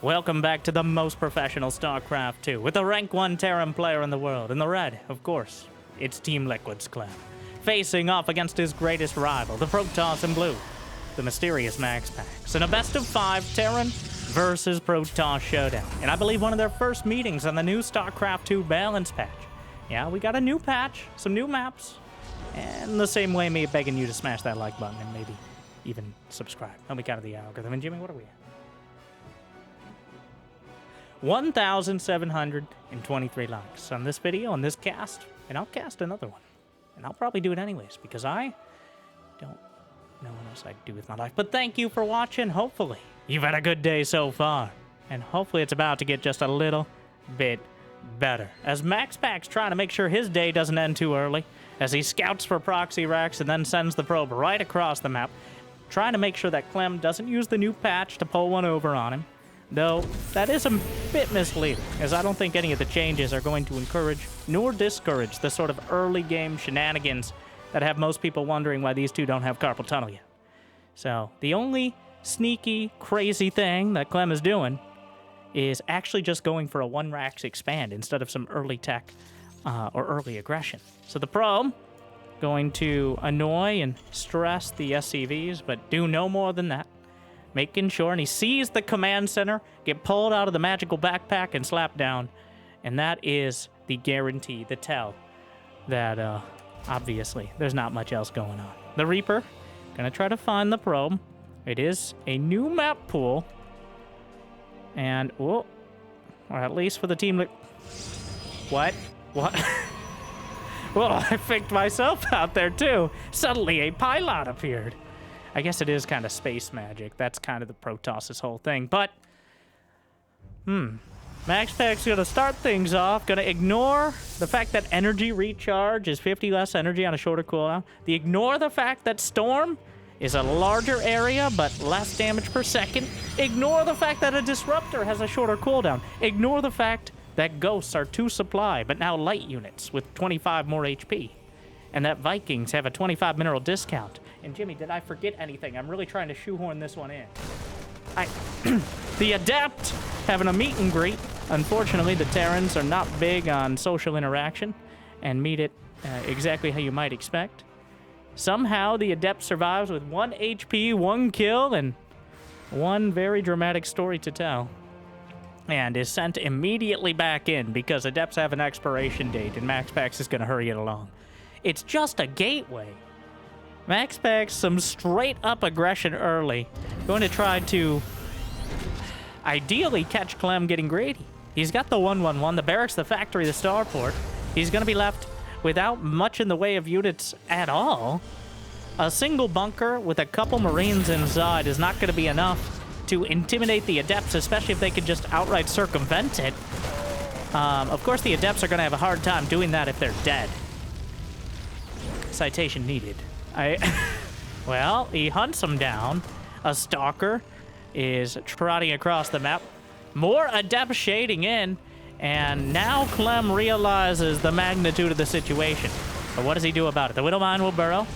Welcome back to the most professional StarCraft 2 with the rank 1 Terran player in the world. In the red, of course, it's Team Liquid's Clem. Facing off against his greatest rival, the Protoss in blue, the mysterious MaxPax. In a best of 5 Terran versus Protoss showdown. And I believe one of their first meetings on the new StarCraft 2 balance patch. Yeah, we got a new patch, some new maps, and the same way me begging you to smash that like button and maybe even subscribe. Help me count the algorithm. And Jimmy, what are we at? 1,723 likes on this video, on this cast, and I'll cast another one. And I'll probably do it anyways, because I don't know what else I'd do with my life. But thank you for watching. Hopefully, you've had a good day so far. And hopefully it's about to get just a little bit better. As MaxPax trying to make sure his day doesn't end too early, as he scouts for proxy racks and then sends the probe right across the map, trying to make sure that Clem doesn't use the new patch to pull one over on him. Though, that is a bit misleading, as I don't think any of the changes are going to encourage nor discourage the sort of early game shenanigans that have most people wondering why these two don't have carpal tunnel yet. So, the only sneaky, crazy thing that Clem is doing is actually just going for a 1-Rax expand instead of some early tech or early aggression. So the probe going to annoy and stress the SCVs, but do no more than that. Making sure, and he sees the command center get pulled out of the magical backpack and slapped down. And that is the guarantee, the tell, that obviously there's not much else going on. The Reaper, gonna try to find the probe. It is a new map pool. And, whoa, or at least for the team that... What? Well, I faked myself out there too. Suddenly a pylon appeared. I guess it is kind of space magic. That's kind of the Protoss' whole thing. But, MaxPax's going to start things off. Going to ignore the fact that energy recharge is 50 less energy on a shorter cooldown. Ignore the fact that Storm is a larger area, but less damage per second. Ignore the fact that a Disruptor has a shorter cooldown. Ignore the fact that Ghosts are 2 supply, but now light units with 25 more HP. And that Vikings have a 25 mineral discount. And Jimmy, did I forget anything? I'm really trying to shoehorn this one in. The Adept having a meet and greet. Unfortunately, the Terrans are not big on social interaction and meet it exactly how you might expect. Somehow, the Adept survives with 1 HP, 1 kill, and 1 very dramatic story to tell. And is sent immediately back in because Adepts have an expiration date and MaxPax is going to hurry it along. It's just a gateway. MaxPax, some straight-up aggression early. Going to try to ideally catch Clem getting greedy. He's got the 1-1-1, the barracks, the factory, the starport. He's going to be left without much in the way of units at all. A single bunker with a couple Marines inside is not going to be enough to intimidate the Adepts, especially if they could just outright circumvent it. Of course, the Adepts are going to have a hard time doing that if they're dead. Citation needed. Well, he hunts him down. A Stalker is trotting across the map. More Adept shading in, and now Clem realizes the magnitude of the situation. But what does he do about it? The Widowmine will burrow.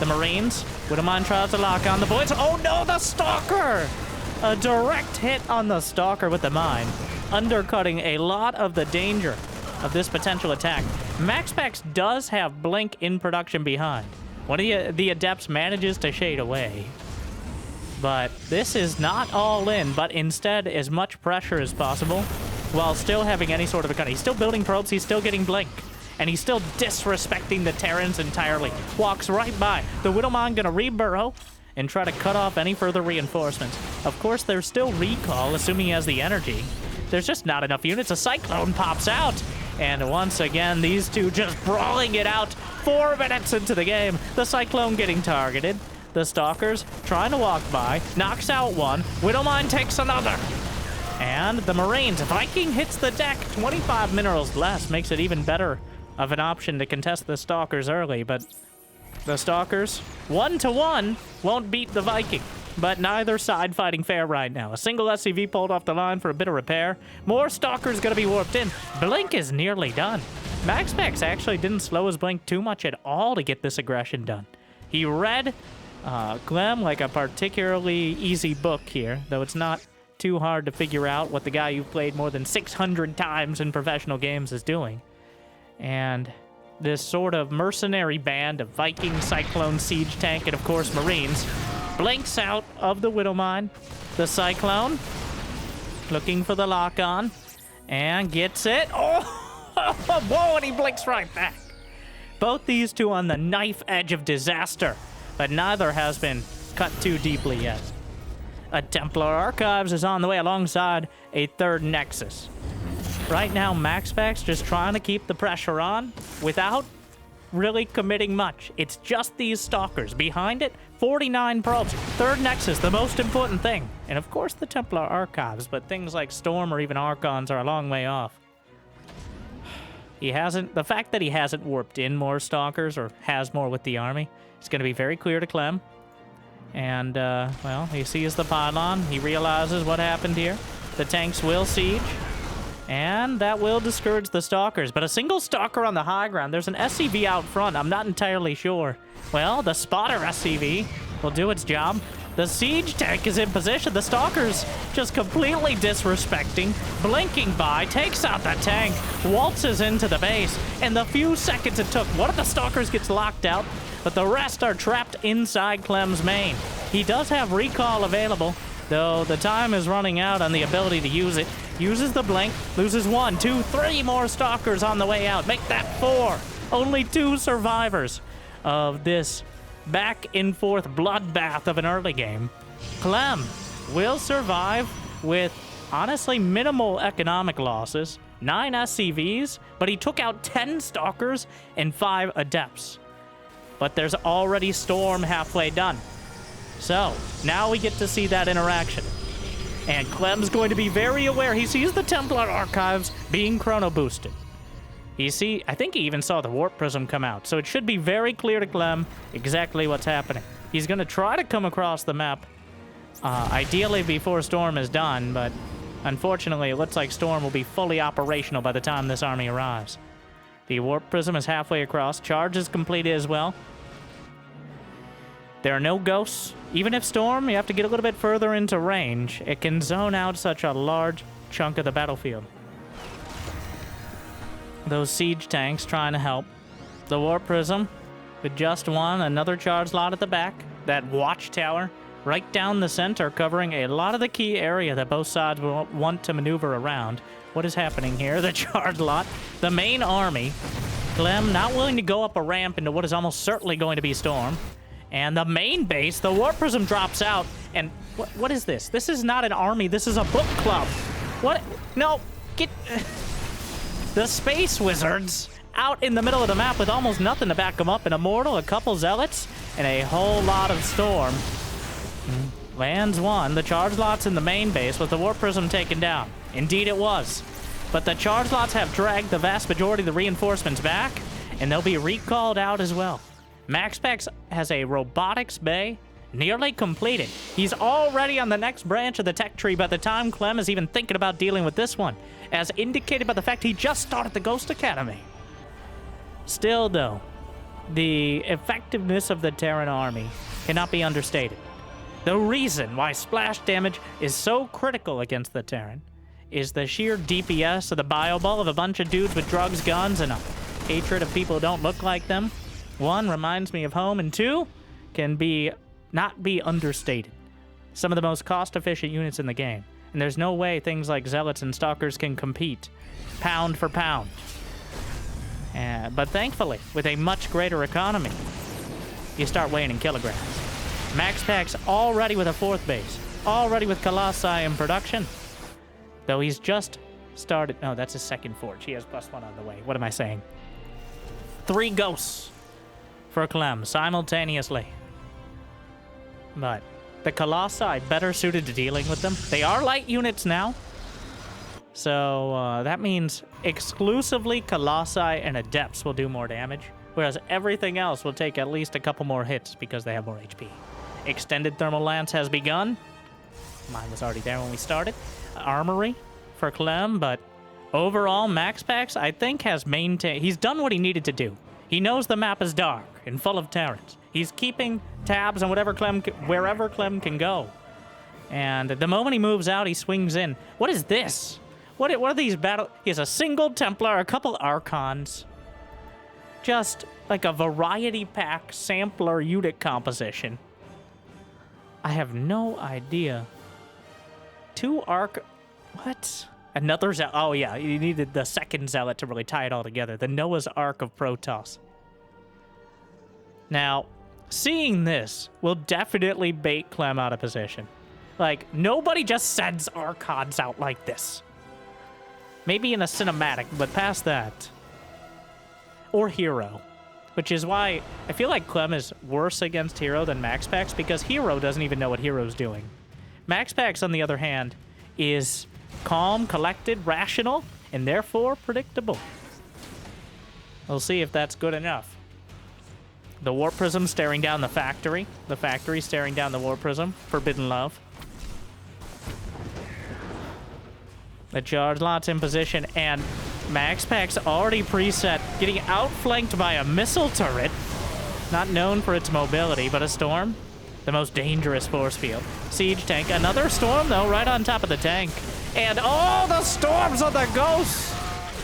The Marines. Widowmine tries to lock on the boys. Oh no, the Stalker! A direct hit on the Stalker with the mine, undercutting a lot of the danger of this potential attack. MaxPax does have Blink in production behind. One of the Adepts manages to shade away. But this is not all in, but instead as much pressure as possible while still having any sort of a gun. He's still building probes, he's still getting Blink. And he's still disrespecting the Terrans entirely. Walks right by. The Widowmine gonna re-burrow and try to cut off any further reinforcements. Of course, there's still recall, assuming he has the energy. There's just not enough units. A Cyclone pops out. And once again, these two just brawling it out 4 minutes into the game. The Cyclone getting targeted. The Stalkers trying to walk by. Knocks out one. Widowmine takes another. And the Marines. Viking hits the deck. 25 minerals less. Makes it even better of an option to contest the Stalkers early. But the Stalkers, 1-to-1, won't beat the Viking. But neither side fighting fair right now. A single SCV pulled off the line for a bit of repair. More Stalkers gonna be warped in. Blink is nearly done. MaxPax actually didn't slow his Blink too much at all to get this aggression done. He read Clem like a particularly easy book here, though it's not too hard to figure out what the guy you've played more than 600 times in professional games is doing. And this sort of mercenary band of Viking, Cyclone, Siege Tank, and of course Marines blinks out of the Widowmine. The Cyclone looking for the lock-on and gets it. Oh, whoa, and he blinks right back. Both these two on the knife edge of disaster, but neither has been cut too deeply yet. A Templar Archives is on the way alongside a third Nexus. Right now, MaxPax just trying to keep the pressure on without really committing much. It's just these Stalkers. Behind it, 49 probes. Third Nexus, the most important thing. And of course the Templar Archives, but things like Storm or even Archons are a long way off. The fact that he hasn't warped in more Stalkers or has more with the army is going to be very clear to Clem. And, well, he sees the pylon. He realizes what happened here. The tanks will siege. And that will discourage the Stalkers. But a single Stalker on the high ground. There's an SCV out front. I'm not entirely sure. Well, the spotter SCV will do its job. The siege tank is in position. The Stalkers just completely disrespecting. Blinking by. Takes out the tank. Waltzes into the base. In the few seconds it took, one of the Stalkers gets locked out. But the rest are trapped inside Clem's main. He does have recall available, though the time is running out on the ability to use it. Uses the blink, loses 1, 2, 3 more Stalkers on the way out. Make that 4. Only 2 survivors of this back-and-forth bloodbath of an early game. Clem will survive with, honestly, minimal economic losses. 9 SCVs, but he took out 10 Stalkers and 5 Adepts. But there's already Storm halfway done. So, now we get to see that interaction. And Clem's going to be very aware. He sees the Templar Archives being chrono boosted. I think he even saw the Warp Prism come out. So it should be very clear to Clem exactly what's happening. He's going to try to come across the map, ideally before Storm is done, but unfortunately it looks like Storm will be fully operational by the time this army arrives. The Warp Prism is halfway across. Charge is completed as well. There are no ghosts. Even if Storm, you have to get a little bit further into range. It can zone out such a large chunk of the battlefield. Those siege tanks trying to help. The Warp Prism with just 1. Another charge lot at the back. That watchtower right down the center, covering a lot of the key area that both sides will want to maneuver around. What is happening here? The charge lot. The main army. Clem not willing to go up a ramp into what is almost certainly going to be Storm. And the main base, the Warp Prism drops out. And what is this? This is not an army. This is a book club. What? No. Get... The Space Wizards out in the middle of the map with almost nothing to back them up. An Immortal, a couple Zealots, and a whole lot of Storm. Lands 1. The charge lots in the main base with the Warp Prism taken down. Indeed it was. But the charge lots have dragged the vast majority of the reinforcements back, and they'll be recalled out as well. MaxPax has a robotics bay nearly completed. He's already on the next branch of the tech tree by the time Clem is even thinking about dealing with this one, as indicated by the fact he just started the Ghost Academy. Still, though, the effectiveness of the Terran army cannot be understated. The reason why splash damage is so critical against the Terran is the sheer DPS of the bio ball of a bunch of dudes with drugs, guns, and a hatred of people who don't look like them. 1, reminds me of home, and 2, can not be understated. Some of the most cost-efficient units in the game. And there's no way things like Zealots and Stalkers can compete pound for pound. But thankfully, with a much greater economy, you start weighing in kilograms. MaxPax already with a 4th base. Already with Colossi in production. Though he's just started... No, that's his 2nd forge. He has +1 on the way. What am I saying? 3 ghosts for Clem simultaneously. But the Colossi better suited to dealing with them. They are light units now. So that means exclusively Colossi and Adepts will do more damage, whereas everything else will take at least a couple more hits because they have more HP. Extended Thermal Lance has begun. Mine was already there when we started. Armory for Clem, but overall, MaxPax, I think, has maintained... He's done what he needed to do. He knows the map is dark and full of Terrans. He's keeping tabs on wherever Clem can go. And the moment he moves out, he swings in. What is this? What are these battle... He has a single Templar, a couple Archons. Just like a variety pack sampler unit composition. I have no idea. 2 Arch... What? Another Zealot. Oh, yeah. You needed the second Zealot to really tie it all together. The Noah's Ark of Protoss. Now, seeing this will definitely bait Clem out of position. Like, nobody just sends Archons out like this. Maybe in a cinematic, but past that. Or Hero. Which is why I feel like Clem is worse against Hero than MaxPax, because Hero doesn't even know what Hero's doing. MaxPax, on the other hand, is calm, collected, rational, and therefore predictable. We'll see if that's good enough. The Warp Prism staring down the factory. The factory staring down the Warp Prism. Forbidden Love. The charge lot's in position, and MaxPax already preset, getting outflanked by a missile turret. Not known for its mobility, but a storm. The most dangerous force field. Siege tank. Another storm, though, right on top of the tank. And all the storms on the Ghosts!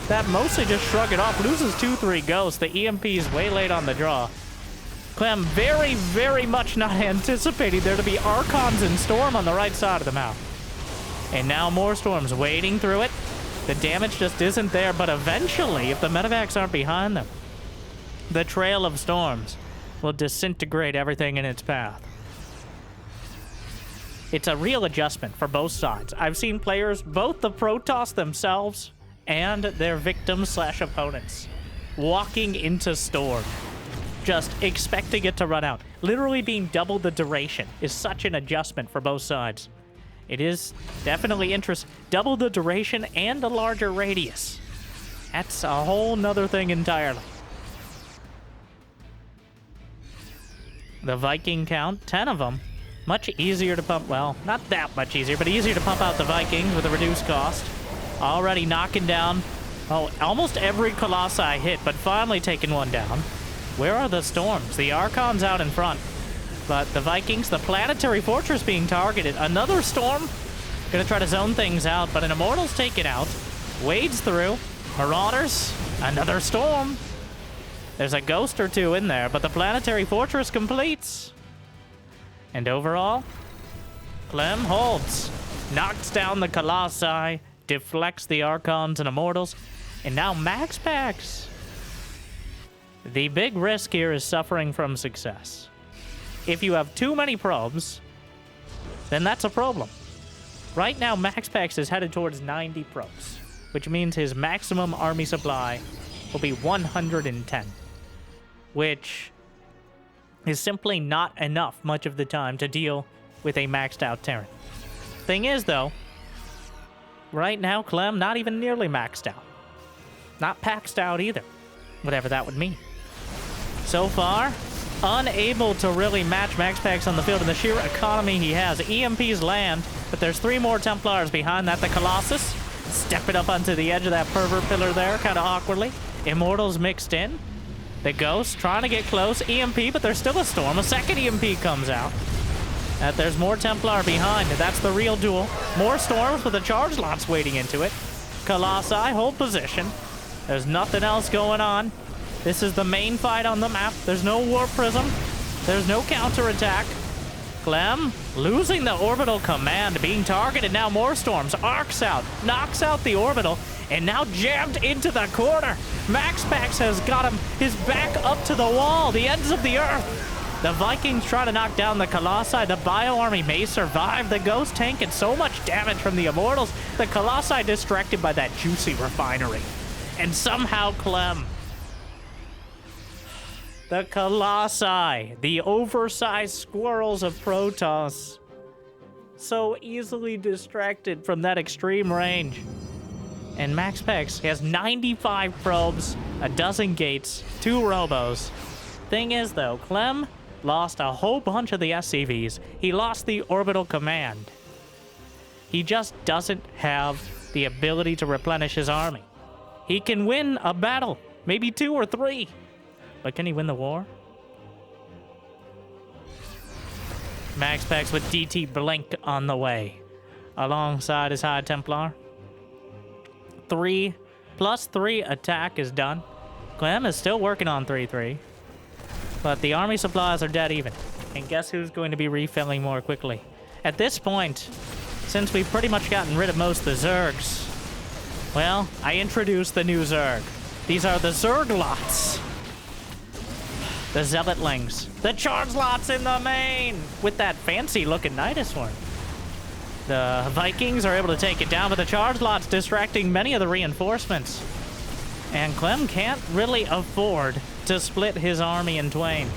That mostly just shrug it off. Loses 2-3 Ghosts. The EMP is way late on the draw. Clem very, very much not anticipating there to be Archons and Storm on the right side of the map. And now more Storms wading through it. The damage just isn't there, but eventually, if the medevacs aren't behind them, the trail of Storms will disintegrate everything in its path. It's a real adjustment for both sides. I've seen players, both the Protoss themselves and their victims/opponents, walking into Storm, just expecting it to run out. Literally being double the duration is such an adjustment for both sides. It is definitely interesting. Double the duration and a larger radius. That's a whole nother thing entirely. The Viking count, 10 of them. Much easier to pump, well, not that much easier, but easier to pump out the Vikings with a reduced cost. Already knocking down, oh, almost every Colossi hit, but finally taking one down. Where are the Storms? The Archons out in front. But the Vikings, the planetary fortress being targeted. Another Storm. Gonna try to zone things out, but an Immortal's taken out. Wades through. Marauders. Another Storm. There's a Ghost or two in there, but the planetary fortress completes. And overall, Clem holds. Knocks down the Colossi. Deflects the Archons and Immortals. And now MaxPax. The big risk here is suffering from success. If you have too many probes, then that's a problem. Right now, MaxPax is headed towards 90 probes, which means his maximum army supply will be 110, which is simply not enough much of the time to deal with a maxed out Terran. Thing is, though, right now, Clem not even nearly maxed out. Not paxed out either, whatever that would mean. So far, unable to really match MaxPax on the field in the sheer economy he has. EMPs land, but there's 3 more Templars behind that. The Colossus stepping up onto the edge of that pervert pillar there, kind of awkwardly. Immortals mixed in. The Ghost trying to get close. EMP, but there's still a Storm. A second EMP comes out. There's more Templar behind. That's the real duel. More Storms with the charge lots waiting into it. Colossi hold position. There's nothing else going on. This is the main fight on the map. There's no Warp Prism. There's no counterattack. Clem losing the orbital command, being targeted. Now more Storms. Arcs out. Knocks out the orbital. And now jammed into the corner. MaxPax has got him his back up to the wall. The ends of the earth. The Vikings try to knock down the Colossi. The Bio Army may survive. The Ghost tanking so much damage from the Immortals. The Colossi distracted by that juicy refinery. And somehow Clem... The Colossi, the oversized squirrels of Protoss, so easily distracted from that extreme range. And MaxPax has 95 probes, a dozen gates, 2 robos. Thing is, though, Clem lost a whole bunch of the SCVs. He lost the orbital command. He just doesn't have the ability to replenish his army. He can win a battle, maybe 2 or 3. But can he win the war? MaxPax with DT Blink on the way, alongside his High Templar. 3+3 attack is done. Clem is still working on 3-3, but the army supplies are dead even. And guess who's going to be refilling more quickly? At this point, since we've pretty much gotten rid of most of the Zergs, well, I introduced the new Zerg. These are the Zerglots. The Zealotlings. The Charge-Lots in the main! With that fancy-looking Nidus one. The Vikings are able to take it down, but the Charge-Lots distracting many of the reinforcements. And Clem can't really afford to split his army in twain.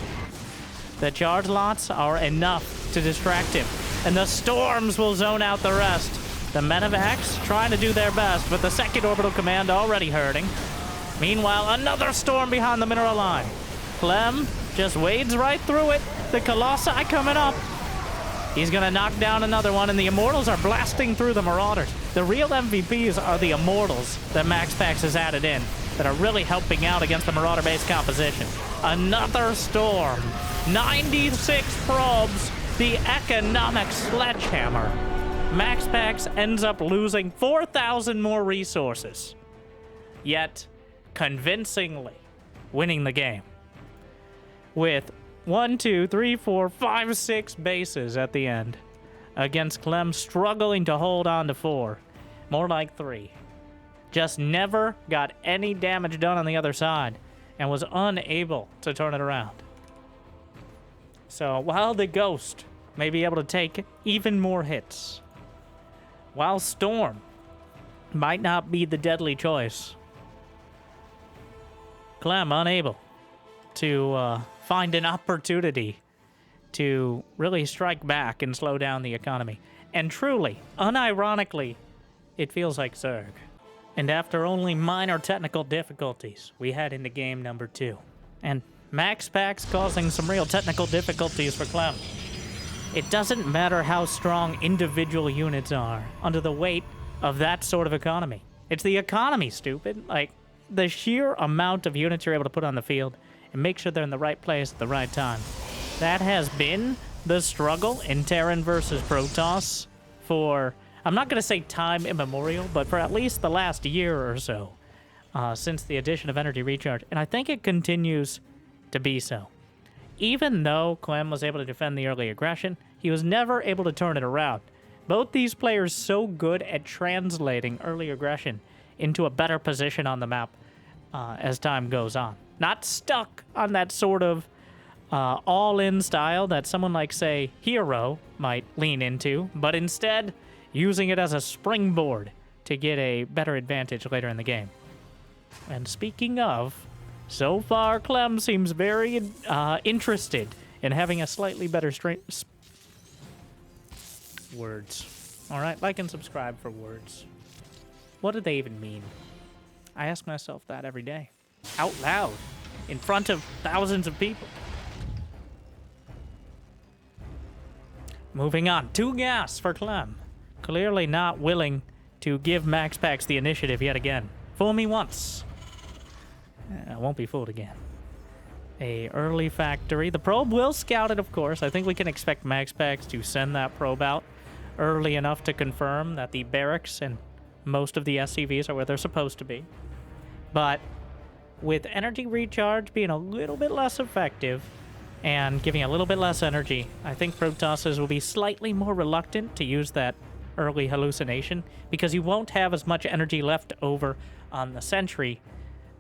The Charge-Lots are enough to distract him, and the Storms will zone out the rest. The Medivacs trying to do their best, but the second orbital command already hurting. Meanwhile, another Storm behind the mineral line. Clem just wades right through it. The Colossi coming up. He's gonna knock down another one, and the Immortals are blasting through the Marauders. The real MVPs are the Immortals that MaxPax has added in, that are really helping out against the Marauder-based composition. Another Storm. 96 probes. The economic sledgehammer. MaxPax ends up losing 4,000 more resources, yet convincingly winning the game. With 1, 2, 3, 4, 5, 6 bases at the end, against Clem struggling to hold on to 4. More like 3. Just never got any damage done on the other side, and was unable to turn it around. So while the Ghost may be able to take even more hits, while Storm might not be the deadly choice, Clem unable to find an opportunity to really strike back and slow down the economy. And truly, unironically, it feels like Zerg. And after only minor technical difficulties, we head into game number 2. And MaxPax causing some real technical difficulties for Clem. It doesn't matter how strong individual units are under the weight of that sort of economy. It's the economy, stupid. Like, the sheer amount of units you're able to put on the field and make sure they're in the right place at the right time. That has been the struggle in Terran versus Protoss for, I'm not going to say time immemorial, but for at least the last year or so, since the addition of energy recharge. And I think it continues to be so. Even though Clem was able to defend the early aggression, he was never able to turn it around. Both these players so good at translating early aggression into a better position on the map as time goes on. Not stuck on that sort of all-in style that someone like, say, Hero might lean into, but instead using it as a springboard to get a better advantage later in the game. And speaking of, so far Clem seems very interested in having a slightly better words. Alright, like and subscribe for words. What do they even mean? I ask myself that every day. Out loud. In front of thousands of people. Moving on. 2 gas for Clem. Clearly not willing to give MaxPax the initiative yet again. Fool me once. I won't be fooled again. A early factory. The probe will scout it, of course. I think we can expect MaxPax to send that probe out early enough to confirm that the barracks and most of the SCVs are where they're supposed to be. But with energy recharge being a little bit less effective and giving a little bit less energy, I think Protosses will be slightly more reluctant to use that early hallucination because you won't have as much energy left over on the Sentry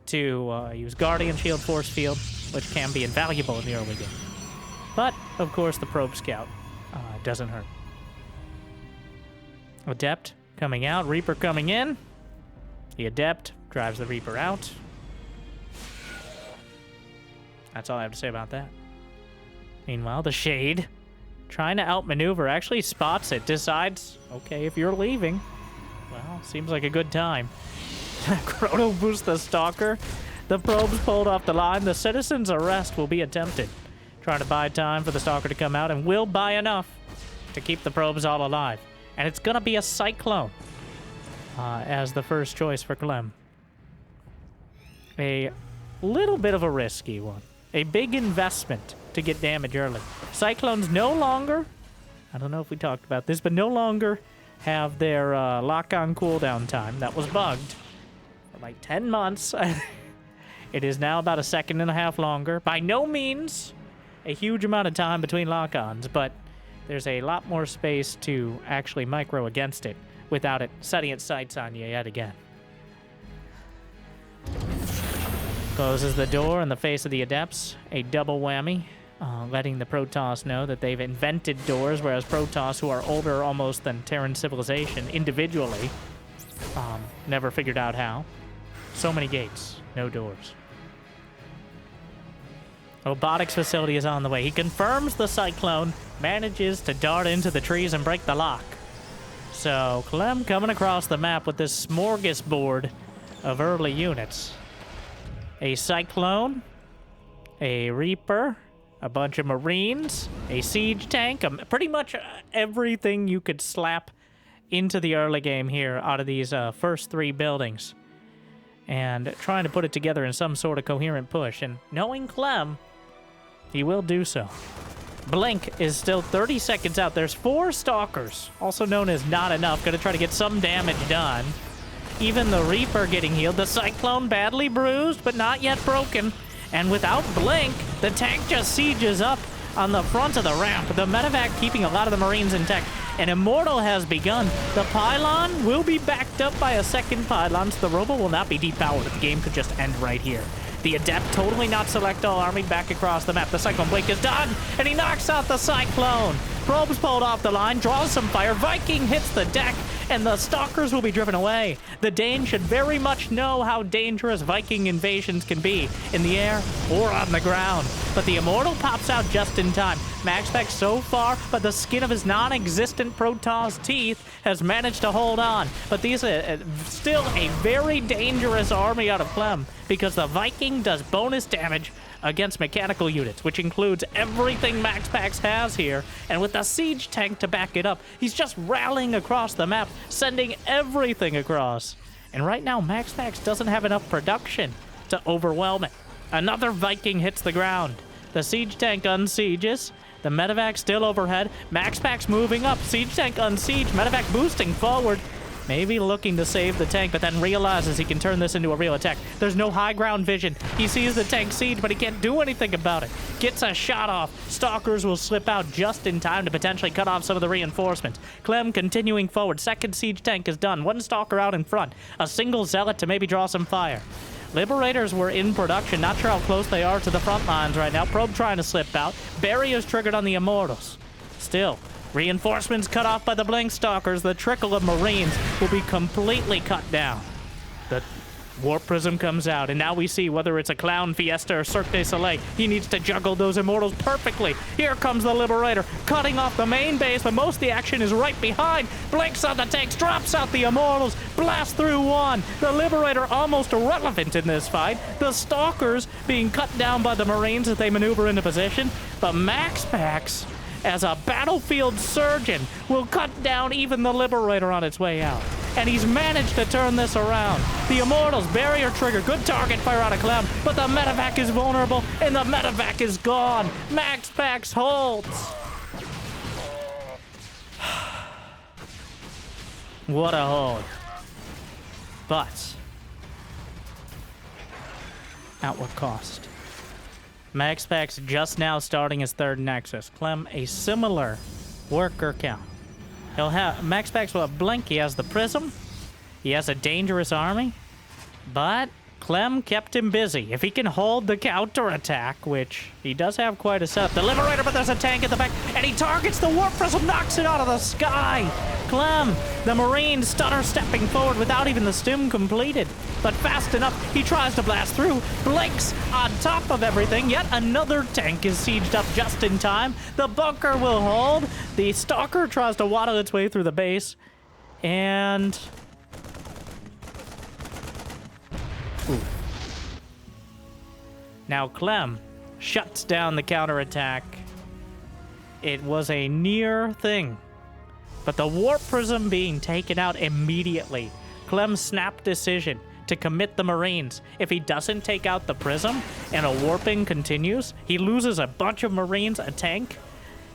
to use Guardian Shield Force Field, which can be invaluable in the early game. But, of course, the Probe Scout doesn't hurt. Adept coming out, Reaper coming in. The Adept drives the Reaper out. That's all I have to say about that. Meanwhile, the Shade, trying to outmaneuver, actually spots it, decides, okay, if you're leaving, well, seems like a good time. Chrono boosts the Stalker. The probes pulled off the line. The Citizen's Arrest will be attempted. Trying to buy time for the Stalker to come out, and will buy enough to keep the probes all alive. And it's going to be a Cyclone as the first choice for Clem. A little bit of a risky one. A big investment to get damage early. Cyclone's no longer I don't know if we talked about this, but no longer have their lock-on cooldown time. That was bugged for like 10 months. It is now about a second and a half longer. By no means a huge amount of time between lock-ons, but there's a lot more space to actually micro against it without it setting its sights on you yet again. Closes the door in the face of the Adepts. A double whammy, letting the Protoss know that they've invented doors, whereas Protoss, who are older almost than Terran civilization individually, never figured out how. So many gates, no doors. Robotics facility is on the way. He confirms the Cyclone manages to dart into the trees and break the lock. So Clem coming across the map with this smorgasbord of early units. A Cyclone, a Reaper, a bunch of Marines, a Siege Tank, pretty much everything you could slap into the early game here out of these first 3 buildings. And trying to put it together in some sort of coherent push. And knowing Clem, he will do so. Blink is still 30 seconds out. There's 4 Stalkers, also known as not enough, gonna try to get some damage done. Even the Reaper getting healed. The Cyclone badly bruised, but not yet broken. And without Blink, the tank just sieges up on the front of the ramp. The medevac keeping a lot of the Marines intact. An Immortal has begun. The pylon will be backed up by a second pylon, so the robo will not be depowered. The game could just end right here. The Adept totally not select all army back across the map. The Cyclone Blink is done, and he knocks out the Cyclone. Probes pulled off the line, draws some fire. Viking hits the deck, and the Stalkers will be driven away. The Dane should very much know how dangerous Viking invasions can be in the air or on the ground. But the Immortal pops out just in time. MaxPax so far, but the skin of his non-existent Protoss teeth has managed to hold on. But these are still a very dangerous army out of Clem, because the Viking does bonus damage against mechanical units, which includes everything MaxPax has here, and with the Siege Tank to back it up, he's just rallying across the map, sending everything across. And right now, MaxPax doesn't have enough production to overwhelm it. Another Viking hits the ground. The Siege Tank unsieges. The medevac still overhead. MaxPax moving up. Siege Tank unsiege. Medevac boosting forward. Maybe looking to save the tank, but then realizes he can turn this into a real attack. There's no high ground vision. He sees the tank siege, but he can't do anything about it. Gets a shot off. Stalkers will slip out just in time to potentially cut off some of the reinforcements. Clem continuing forward. Second Siege Tank is done. 1 Stalker out in front. A single Zealot to maybe draw some fire. Liberators were in production. Not sure how close they are to the front lines right now. Probe trying to slip out. Barriers triggered on the Immortals. Still, reinforcements cut off by the Blink Stalkers. The trickle of Marines will be completely cut down. The Warp Prism comes out, and now we see whether it's a Clown Fiesta or Cirque du Soleil. He needs to juggle those Immortals perfectly. Here comes the Liberator, cutting off the main base, but most of the action is right behind. Blinks on the tanks, drops out the Immortals, blasts through one. The Liberator almost irrelevant in this fight. The Stalkers being cut down by the Marines as they maneuver into position. But MaxPax, as a battlefield surgeon, will cut down even the Liberator on its way out. And he's managed to turn this around. The Immortals, barrier trigger, good target fire out of Clem, but the medevac is vulnerable, and the medevac is gone. MaxPax holds. What a hold. But at what cost? MaxPax just now starting his 3rd Nexus. Clem a similar worker count. He'll have MaxPax will have Blink. He has the Prism. He has a dangerous army. But Clem kept him busy. If he can hold the counterattack, which he does have quite a setup. The Liberator, but there's a tank at the back, and he targets the Warp Prism, knocks it out of the sky. Clem, the Marine, stutter stepping forward without even the stim completed. But fast enough, he tries to blast through. Blinks on top of everything. Yet another tank is sieged up just in time. The bunker will hold. The Stalker tries to waddle its way through the base. And ooh. Now Clem shuts down the counterattack. It was a near thing. But the Warp Prism being taken out immediately. Clem's snap decision to commit the Marines. If he doesn't take out the Prism and a warping continues, he loses a bunch of Marines, a tank,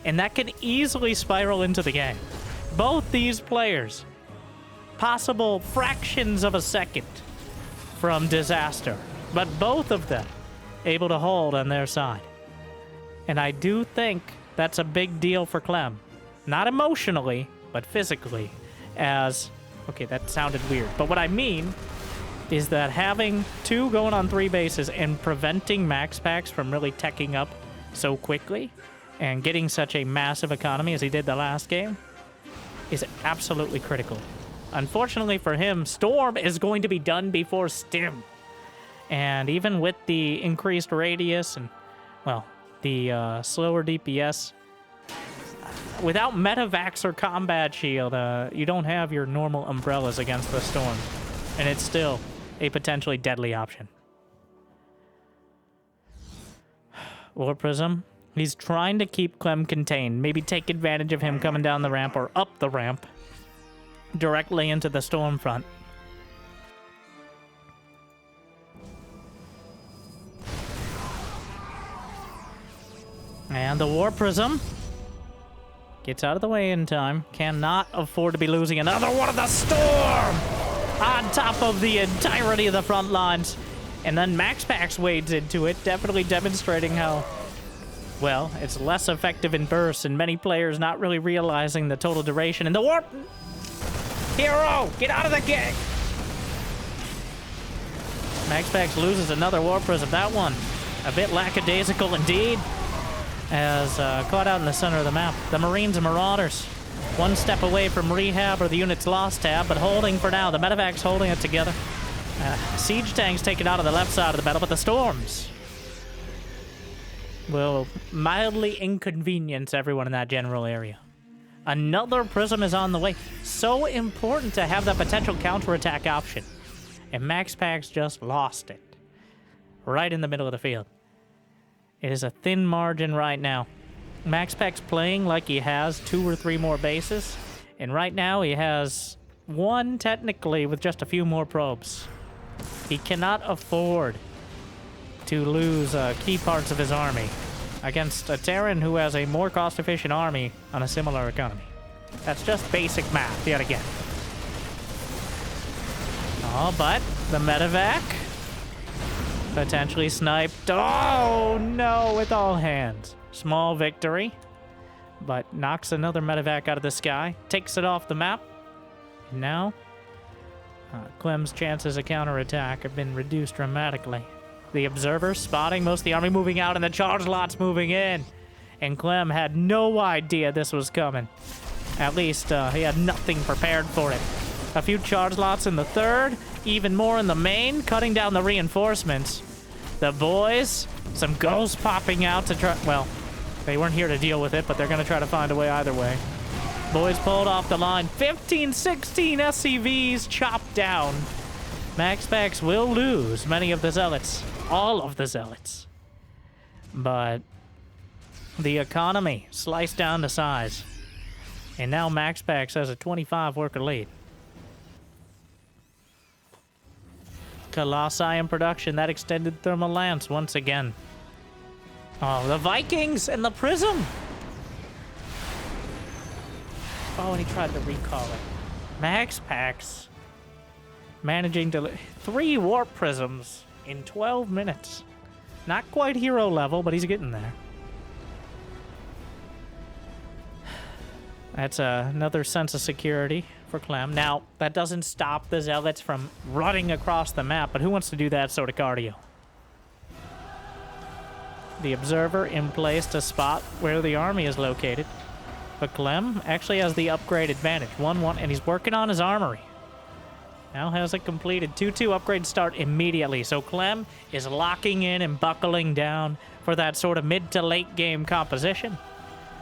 And that can easily spiral into the game. Both these players, possible fractions of a second from disaster, but both of them able to hold on their side. And I do think that's a big deal for Clem. Not emotionally, but physically. As, okay, that sounded weird. But what I mean is that having 2 going on 3 bases and preventing MaxPax from really teching up so quickly and getting such a massive economy as he did the last game is absolutely critical. Unfortunately for him, Storm is going to be done before Stim. And even with the increased radius and, well, the slower DPS, without Metavax or Combat Shield, you don't have your normal umbrellas against the Storm. And it's still a potentially deadly option. War Prism. He's trying to keep Clem contained. Maybe take advantage of him coming down the ramp or up the ramp directly into the Storm front. And the War Prism gets out of the way in time. Cannot afford to be losing another one of the Storm on top of the entirety of the front lines. And then MaxPax wades into it, definitely demonstrating how, well, it's less effective in bursts and many players not really realizing the total duration. And the Warp Hero, get out of the game! MaxPax loses another War Prism. That one, a bit lackadaisical indeed, as caught out in the center of the map. The Marines and Marauders, one step away from rehab or the unit's lost tab, but holding for now. The Metavax holding it together. Siege tanks taken out of the left side of the battle, but the Storms will mildly inconvenience everyone in that general area. Another Prism is on the way. So important to have that potential counterattack option. And MaxPax just lost it. Right in the middle of the field. It is a thin margin right now. MaxPax playing like he has 2 or 3 more bases. And right now he has 1 technically with just a few more probes. He cannot afford to lose key parts of his army against a Terran who has a more cost-efficient army on a similar economy. That's just basic math yet again. Oh, but the Metavac potentially sniped. Oh, no, with all hands. Small victory, but knocks another Metavac out of the sky, takes it off the map. And now, Clem's chances of counterattack have been reduced dramatically. The Observer spotting most of the army moving out and the charge lots moving in. And Clem had no idea this was coming. At least, he had nothing prepared for it. A few charge lots in the third, even more in the main, cutting down the reinforcements. The boys, some ghosts popping out to try... Well, they weren't here to deal with it, but they're going to try to find a way either way. Boys pulled off the line. 15, 16 SCVs chopped down. MaxPax will lose many of the Zealots. All of the Zealots. But the economy sliced down to size. And now MaxPax has a 25 worker lead. Colossi in production. That extended thermal lance once again. Oh, the Vikings and the Prism. Oh, and he tried to recall it. MaxPax managing to... 3 Warp Prisms in 12 minutes. Not quite hero level, but he's getting there. That's another sense of security for Clem. Now, that doesn't stop the Zealots from running across the map, but who wants to do that sort of cardio? The Observer in place to spot where the army is located. But Clem actually has the upgrade advantage. 1-1, and he's working on his armory. Now has it completed. 2-2 upgrade start immediately. So Clem is locking in and buckling down for that sort of mid to late game composition.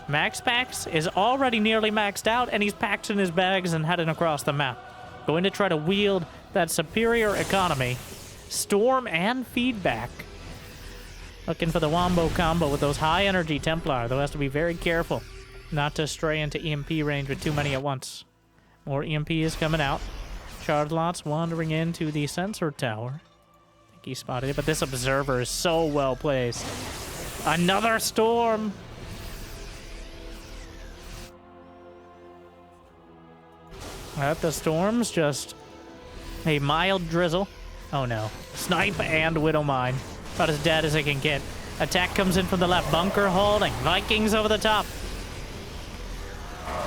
MaxPax is already nearly maxed out, and he's packed in his bags and heading across the map. Going to try to wield that superior economy, storm and feedback. Looking for the wombo combo with those high energy Templar, though has to be very careful not to stray into EMP range with too many at once. More EMP is coming out. Charge lots wandering into the sensor tower. I think he spotted it, but this Observer is so well placed. Another storm. The storms, just a mild drizzle. Oh no. Snipe and Widow Mine. About as dead as it can get. Attack comes in from the left. Bunker holding. Vikings over the top.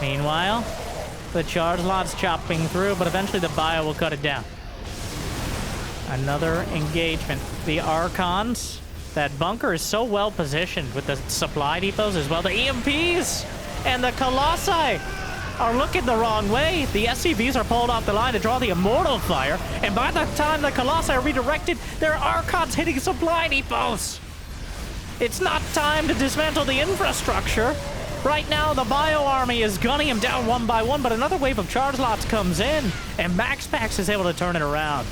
Meanwhile, the charge lot's chopping through, but eventually the bio will cut it down. Another engagement. The Archons. That bunker is so well positioned with the supply depots as well. The EMPs and the Colossi are looking the wrong way. The SCVs are pulled off the line to draw the Immortal Fire, and by the time the Colossi are redirected, there are Archons hitting supply depots. It's not time to dismantle the infrastructure. Right now, the Bio Army is gunning him down one by one, but another wave of charge lots comes in, and MaxPax is able to turn it around.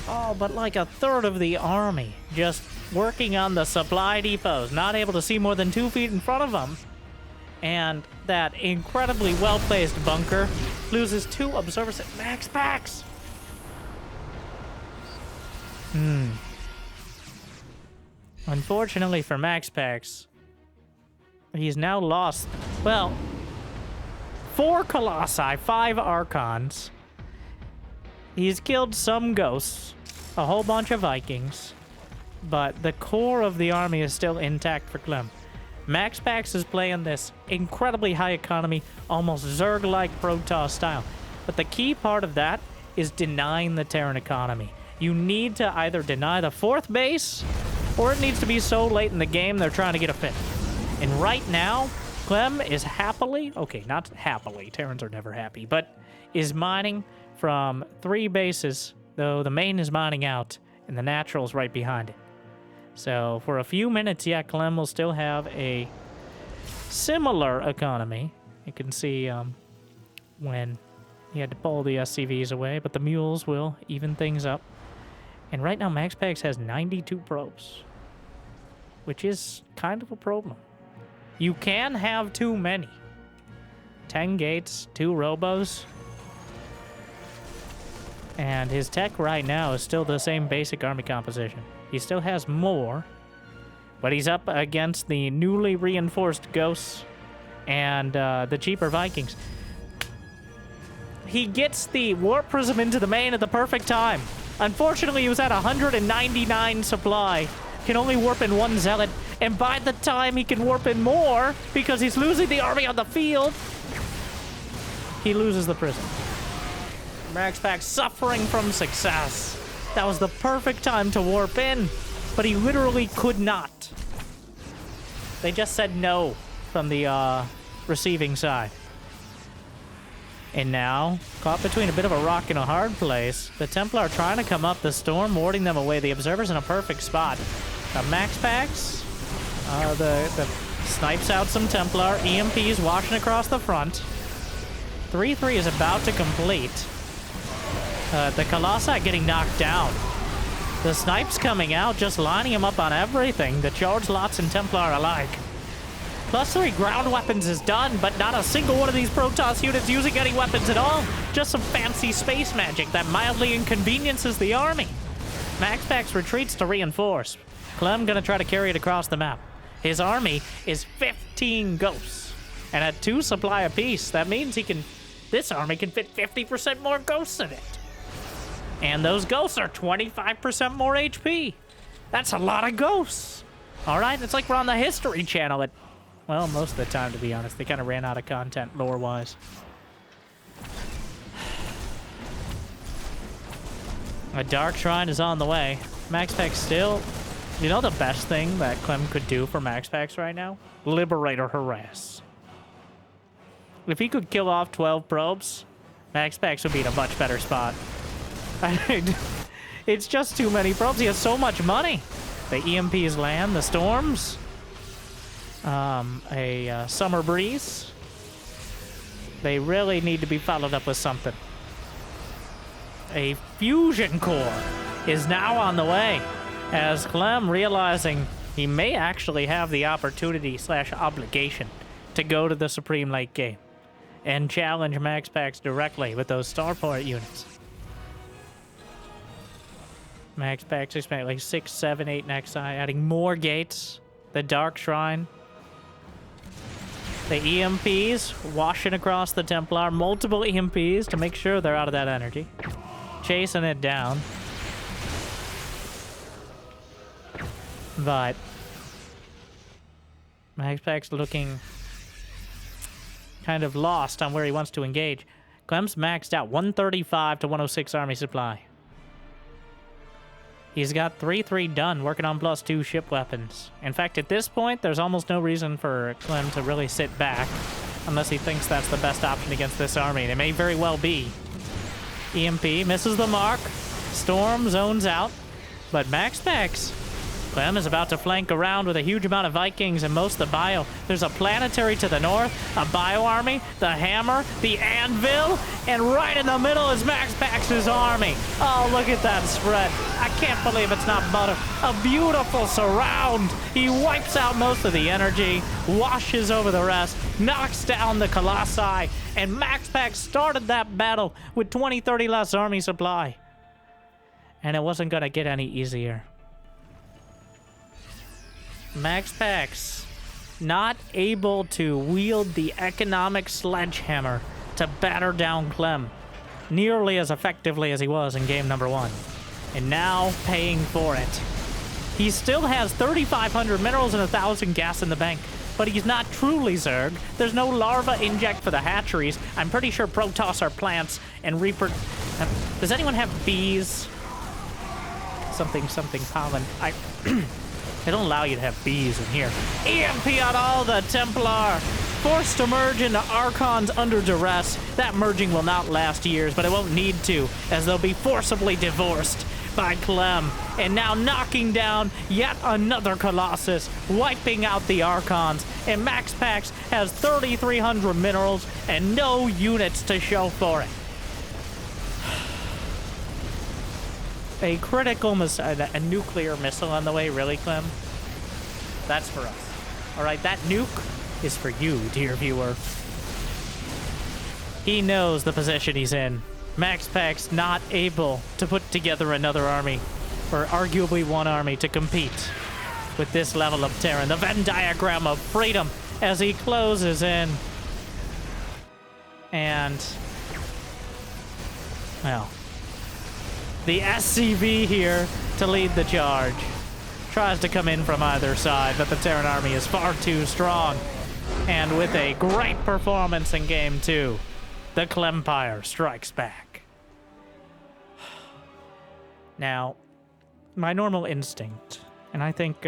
Oh, but like a third of the army just working on the supply depots, not able to see more than 2 feet in front of them. And that incredibly well-placed bunker loses 2 observers at MaxPax. Unfortunately for MaxPax, he's now lost, well, 4 Colossi, 5 Archons. He's killed some Ghosts, a whole bunch of Vikings, but the core of the army is still intact for Clem. MaxPax is playing this incredibly high economy, almost Zerg-like Protoss style. But the key part of that is denying the Terran economy. You need to either deny the 4th base, or it needs to be so late in the game they're trying to get a 5th. And right now, Clem is happily, okay, not happily, Terrans are never happy, but is mining from 3 bases, though the main is mining out, and the natural's right behind it. So for a few minutes, yeah, Clem will still have a similar economy. You can see when he had to pull the SCVs away, but the mules will even things up. And right now, MaxPax has 92 probes, which is kind of a problem. You can have too many. 10 gates, 2 robos. And his tech right now is still the same basic army composition. He still has more, but he's up against the newly reinforced Ghosts and the cheaper Vikings. He gets the Warp Prism into the main at the perfect time. Unfortunately, he was at 199 supply. Can only warp in 1 Zealot, and by the time he can warp in more, because he's losing the army on the field, he loses the Prism. MaxPax suffering from success. That was the perfect time to warp in, but he literally could not. They just said no from the receiving side. And now, caught between a bit of a rock and a hard place, the Templar are trying to come up the storm, warding them away. The Observer's in a perfect spot. MaxPax, the snipes out some Templar. EMPs washing across the front. 3-3 is about to complete. The Colossi getting knocked down. The snipes coming out, just lining him up on everything. The charge lots and Templar alike. +3 ground weapons is done, but not a single one of these Protoss units using any weapons at all. Just some fancy space magic that mildly inconveniences the army. MaxPax retreats to reinforce. Clem gonna try to carry it across the map. His army is 15 Ghosts. And at 2 supply apiece, that means this army can fit 50% more Ghosts in it. And those Ghosts are 25% more HP. That's a lot of Ghosts. All right, it's like we're on the History Channel. Well, most of the time, to be honest. They kind of ran out of content lore-wise. A Dark Shrine is on the way. MaxPax still... You know the best thing that Clem could do for MaxPax right now? Liberator Harass. If he could kill off 12 probes, MaxPax would be in a much better spot. It's just too many probes. He has so much money. The EMPs land, the storms, a summer breeze. They really need to be followed up with something. A fusion core is now on the way, as Clem realizing he may actually have the opportunity / obligation to go to the Supreme late game and challenge MaxPax directly with those starport units. MaxPax expanding like 6, 7, 8 next eye, adding more gates. The Dark Shrine. The EMPs washing across the Templar. Multiple EMPs to make sure they're out of that energy. Chasing it down. But MaxPax looking kind of lost on where he wants to engage. Clem's maxed out 135 to 106 army supply. He's got 3-3 done, working on +2 ship weapons. In fact, at this point, there's almost no reason for Clem to really sit back, unless he thinks that's the best option against this army, and it may very well be. EMP misses the mark. Storm zones out, but MaxPax. Clem is about to flank around with a huge amount of Vikings and most of the bio. There's a planetary to the north, a bio army, the hammer, the anvil, and right in the middle is MaxPax's army. Oh, look at that spread. I can't believe it's not butter. A beautiful surround. He wipes out most of the energy, washes over the rest, knocks down the Colossi, and MaxPax started that battle with 20-30 less army supply. And it wasn't going to get any easier. MaxPax not able to wield the economic sledgehammer to batter down Clem nearly as effectively as he was in game number 1, and now paying for it. He still has 3,500 minerals and 1,000 gas in the bank, but he's not truly Zerg. There's no larva inject for the hatcheries. I'm pretty sure Protoss are plants and Reaper. Does anyone have bees? Something pollen. They don't allow you to have bees in here. EMP on all the Templar. Forced to merge into Archons under duress. That merging will not last years, but it won't need to, as they'll be forcibly divorced by Clem. And now knocking down yet another Colossus, wiping out the Archons. And MaxPax has 3,300 minerals and no units to show for it. A critical missile, a nuclear missile on the way, really, Clem? That's for us. All right, that nuke is for you, dear viewer. He knows the position he's in. MaxPax not able to put together another army, or arguably one army, to compete with this level of Terran. The Venn diagram of freedom as he closes in. And, well, the SCV here to lead the charge. Tries to come in from either side, but the Terran army is far too strong. And with a great performance in Game 2, the Clempire strikes back. Now, my normal instinct, and I think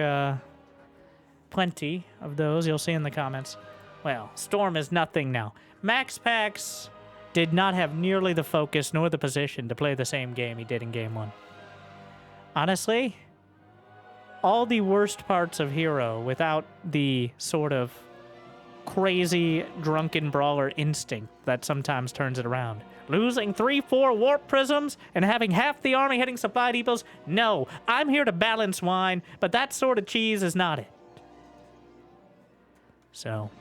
plenty of those you'll see in the comments, well, Storm is nothing now. MaxPax did not have nearly the focus nor the position to play the same game he did in Game 1. Honestly, all the worst parts of Hero without the sort of crazy drunken brawler instinct that sometimes turns it around. Losing 3-4 warp prisms and having half the army hitting supply depots? No, I'm here to balance wine, but that sort of cheese is not it. So,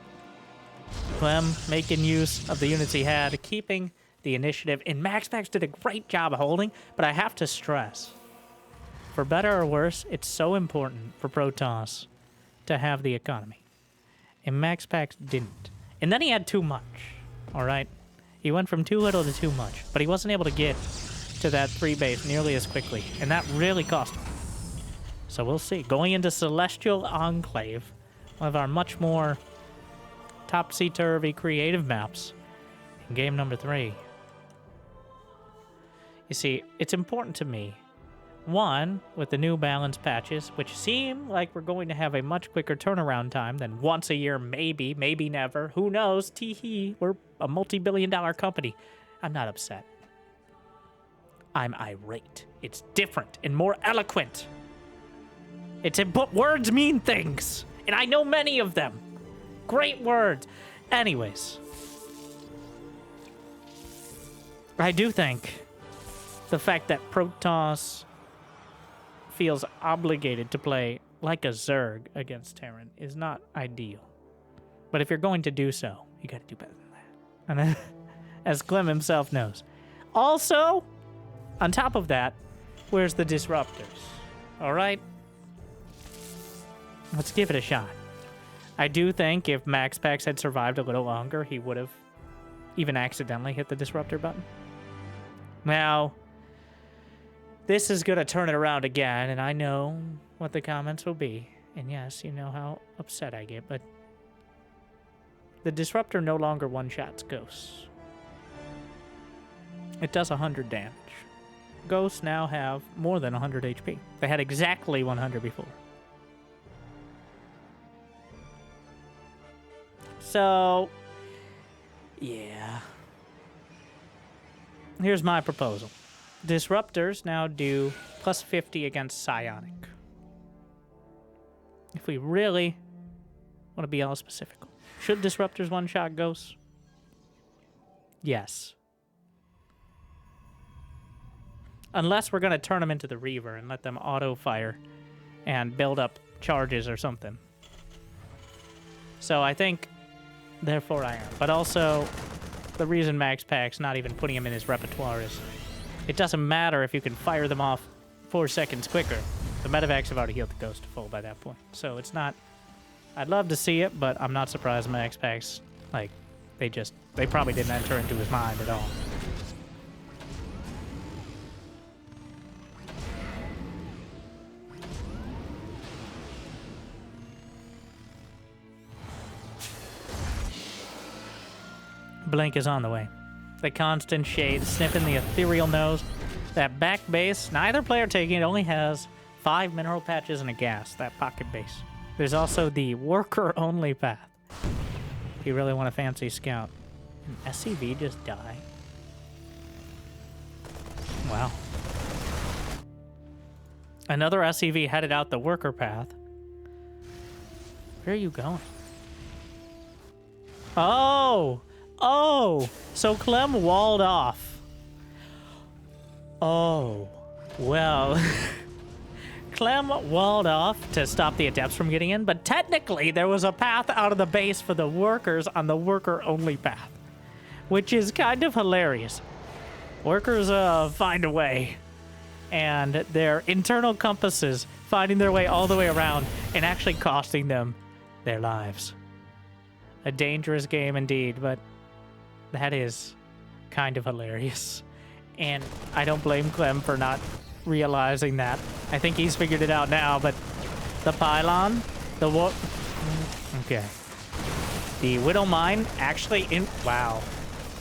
Clem making use of the units he had, keeping the initiative, and MaxPax did a great job of holding, but I have to stress, for better or worse, it's so important for Protoss to have the economy. And MaxPax didn't. And then he had too much, all right? He went from too little to too much, but he wasn't able to get to that 3 base nearly as quickly, and that really cost him. So we'll see. Going into Celestial Enclave, one of our much more topsy-turvy creative maps in game number 3. You see, it's important to me, one, with the new balance patches, which seem like we're going to have a much quicker turnaround time than once a year, maybe, maybe never. Who knows? Tee-hee, we're a multi-billion-dollar company. I'm not upset. I'm irate. It's different and more eloquent. But words mean things, and I know many of them. Great words. Anyways, I do think the fact that Protoss feels obligated to play like a Zerg against Terran is not ideal. But if you're going to do so, you gotta do better than that. And as Clem himself knows. Also, on top of that, where's the disruptors? All right? Let's give it a shot. I do think if MaxPax had survived a little longer, he would have even accidentally hit the disruptor button. Now, this is going to turn it around again, and I know what the comments will be. And yes, you know how upset I get, but the disruptor no longer one-shots ghosts. It does 100 damage. Ghosts now have more than 100 HP. They had exactly 100 before. So, yeah. Here's my proposal. Disruptors now do plus 50 against Psionic. If we really want to be all specific. Should disruptors one-shot ghosts? Yes. Unless we're going to turn them into the Reaver and let them auto-fire and build up charges or something. So I think, therefore I am. But also, the reason MaxPax not even putting him in his repertoire is it doesn't matter if you can fire them off 4 seconds quicker. The medevacs have already healed the ghost to full by that point. So it's not... I'd love to see it, but I'm not surprised MaxPax, like, they probably didn't enter into his mind at all. Blink is on the way. The constant shade, sniffing the ethereal nose. That back base, neither player taking it only has 5 mineral patches and a gas, that pocket base. There's also the worker-only path. If you really want a fancy scout. An SCV just die? Wow. Another SCV headed out the worker path. Where are you going? Oh! Oh! So Clem walled off. Oh. Well... Clem walled off to stop the adepts from getting in, but technically there was a path out of the base for the workers on the worker-only path, which is kind of hilarious. Workers find a way, and their internal compasses finding their way all the way around and actually costing them their lives. A dangerous game indeed, but that is kind of hilarious. And I don't blame Clem for not realizing that. I think he's figured it out now, but the pylon, okay. The Widow Mine actually wow.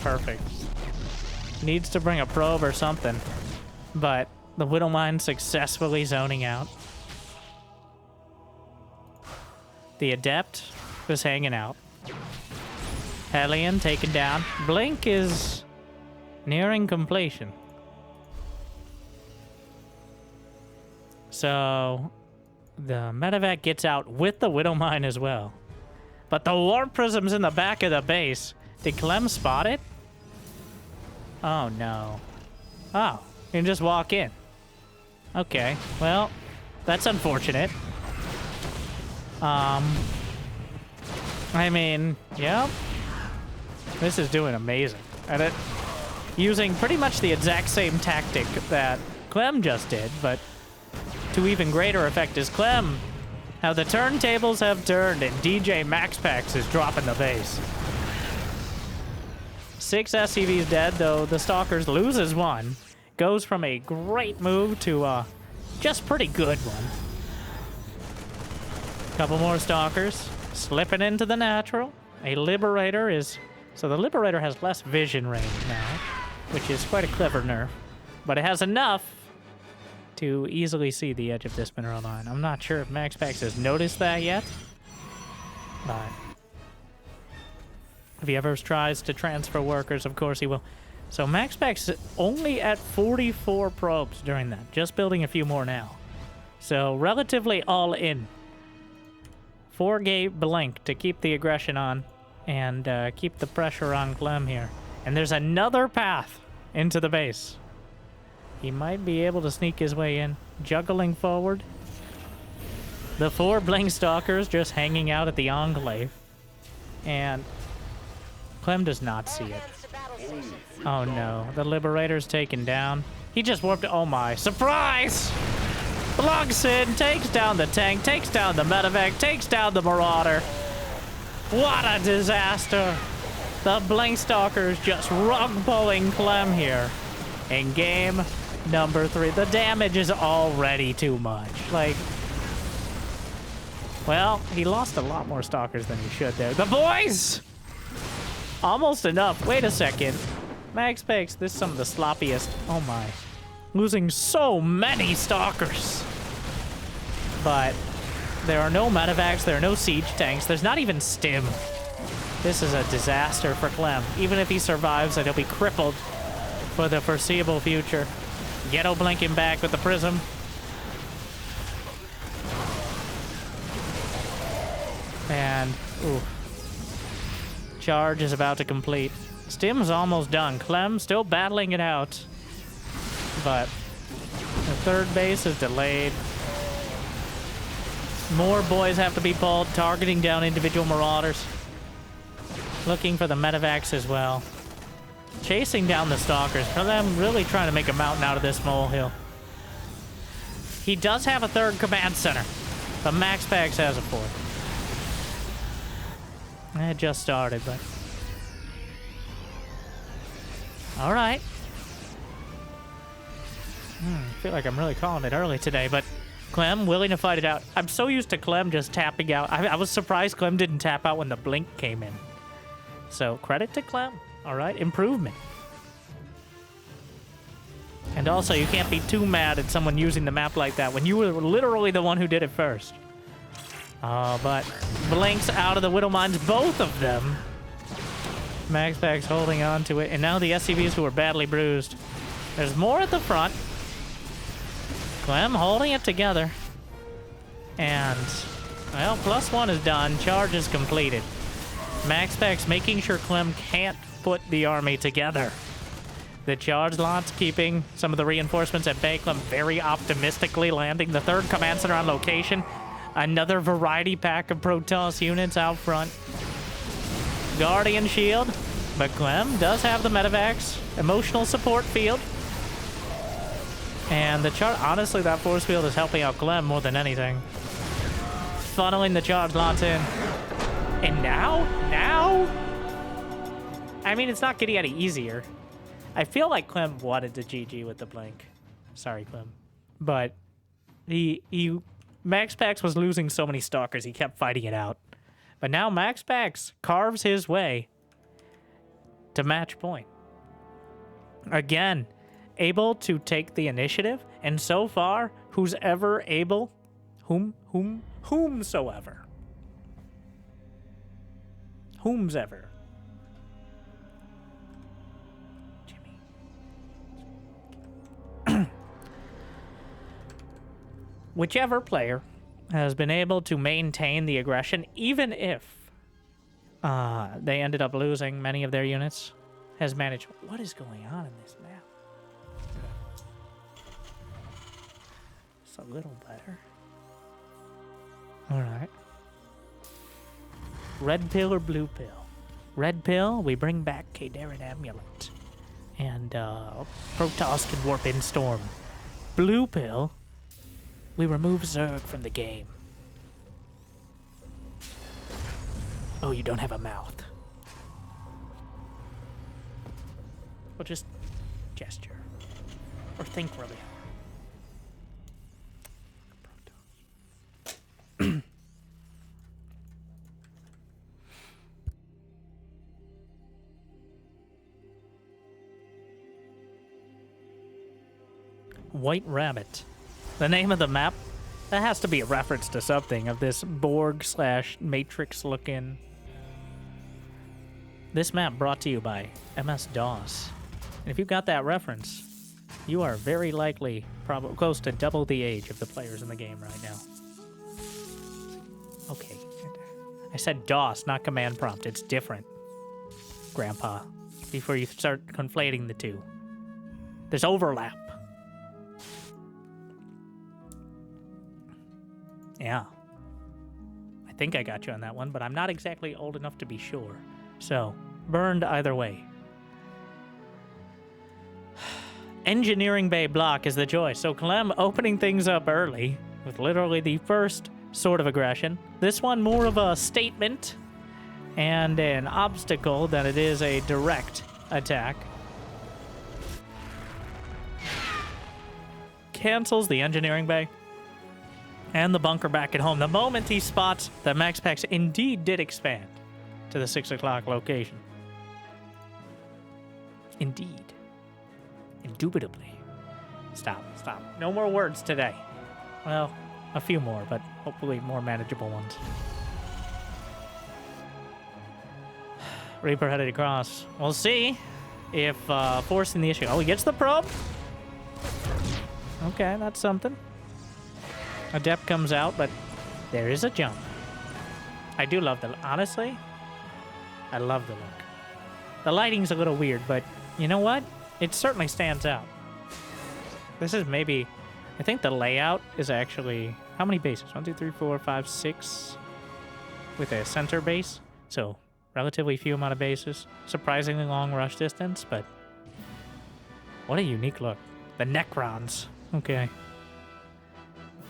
Perfect. Needs to bring a probe or something, but the Widow Mine successfully zoning out. The Adept was hanging out. Hellion taken down. Blink is nearing completion. So, the medevac gets out with the Widow Mine as well. But the Warp Prism's in the back of the base. Did Clem spot it? Oh, no. Oh, you can just walk in. Okay, well, that's unfortunate. I mean, yeah. This is doing amazing. And it using pretty much the exact same tactic that Clem just did, but to even greater effect is Clem. How the turntables have turned and DJ MaxPax is dropping the base. 6 SCVs dead, though the Stalkers loses 1. Goes from a great move to a just pretty good one. Couple more Stalkers slipping into the natural. A Liberator is... So the Liberator has less vision range now, which is quite a clever nerf. But it has enough to easily see the edge of this mineral line. I'm not sure if MaxPax has noticed that yet, but if he ever tries to transfer workers, of course he will. So MaxPax only at 44 probes during that, just building a few more now. So relatively all in. 4-gate blink to keep the aggression on and keep the pressure on Clem here. And there's another path into the base. He might be able to sneak his way in, juggling forward. The 4 Blink Stalkers just hanging out at the Enclave. And Clem does not see it. Oh no, the Liberator's taken down. He just warped, oh my, surprise! Blunks in, takes down the tank, takes down the medevac, takes down the Marauder. What a disaster! The Blink Stalkers just rug pulling Clem here in game number 3. The damage is already too much. Like, well, he lost a lot more Stalkers than he should there. The boys! Almost enough. Wait a second. MaxPax, this is some of the sloppiest. Oh my. Losing so many Stalkers. But there are no medevacs, there are no siege tanks, there's not even stim. This is a disaster for Clem. Even if he survives, he'll be crippled for the foreseeable future. Ghetto blinking back with the prism. And, ooh. Charge is about to complete. Stim's almost done. Clem still battling it out. But the third base is delayed. More boys have to be pulled, targeting down individual marauders. Looking for the medevacs as well. Chasing down the stalkers. For them, really trying to make a mountain out of this molehill. He does have a third command center, but MaxPax has a fourth. It just started, but... Alright. I feel like I'm really calling it early today, but Clem willing to fight it out. I'm so used to Clem just tapping out. I was surprised Clem didn't tap out when the blink came in. So, credit to Clem. Alright, improvement. And also, you can't be too mad at someone using the map like that when you were literally the one who did it first. But blinks out of the Widow Mines, both of them. MaxPax holding on to it, and now the SCVs who are badly bruised. There's more at the front. Clem holding it together. And, well, +1 is done. Charge is completed. MaxPax making sure Clem can't put the army together. The charge launch keeping some of the reinforcements at bay. Clem very optimistically landing the third command center on location. Another variety pack of Protoss units out front. Guardian shield. But Clem does have the medevacs. Emotional support field. And the charge, honestly, that force field is helping out Clem more than anything. Funneling the charge lots in. And now? I mean, it's not getting any easier. I feel like Clem wanted to GG with the blink. Sorry, Clem. But MaxPax was losing so many stalkers, he kept fighting it out. But now MaxPax carves his way to match point. Again, able to take the initiative, and so far, whosoever able, whomsoever. Jimmy. Whichever player has been able to maintain the aggression, even if they ended up losing many of their units, has managed... What is going on in this map? It's a little better. Alright. Red pill or blue pill? Red pill, we bring back Kadarin Amulet. And Protoss can warp in Storm. Blue pill, we remove Zerg from the game. Oh, you don't have a mouth. Well, just gesture. Or think really hard. White Rabbit. The name of the map? That has to be a reference to something of this Borg/Matrix looking. This map brought to you by MS-DOS. And if you got that reference, you are very likely probably close to double the age of the players in the game right now. Okay. I said DOS, not command prompt. It's different, Grandpa. Before you start conflating the two. There's overlap. Yeah. I think I got you on that one, but I'm not exactly old enough to be sure. So, burned either way. Engineering Bay block is the choice. So Clem opening things up early with literally the first sort of aggression. This one more of a statement and an obstacle than it is a direct attack. Cancels the engineering bay and the bunker back at home the moment he spots that MaxPax indeed did expand to the 6 o'clock location. Indeed. Indubitably. Stop. No more words today. Well, a few more, but hopefully more manageable ones. Reaper headed across. We'll see if forcing the issue. Oh, he gets the probe. Okay, that's something. Adept comes out, but there is a jump. I do love honestly, I love the look. The lighting's a little weird, but you know what? It certainly stands out. This is maybe, I think the layout is actually, how many bases? 1, 2, 3, 4, 5, 6 with a center base. So relatively few amount of bases. Surprisingly long rush distance, but what a unique look. The Necrons. Okay.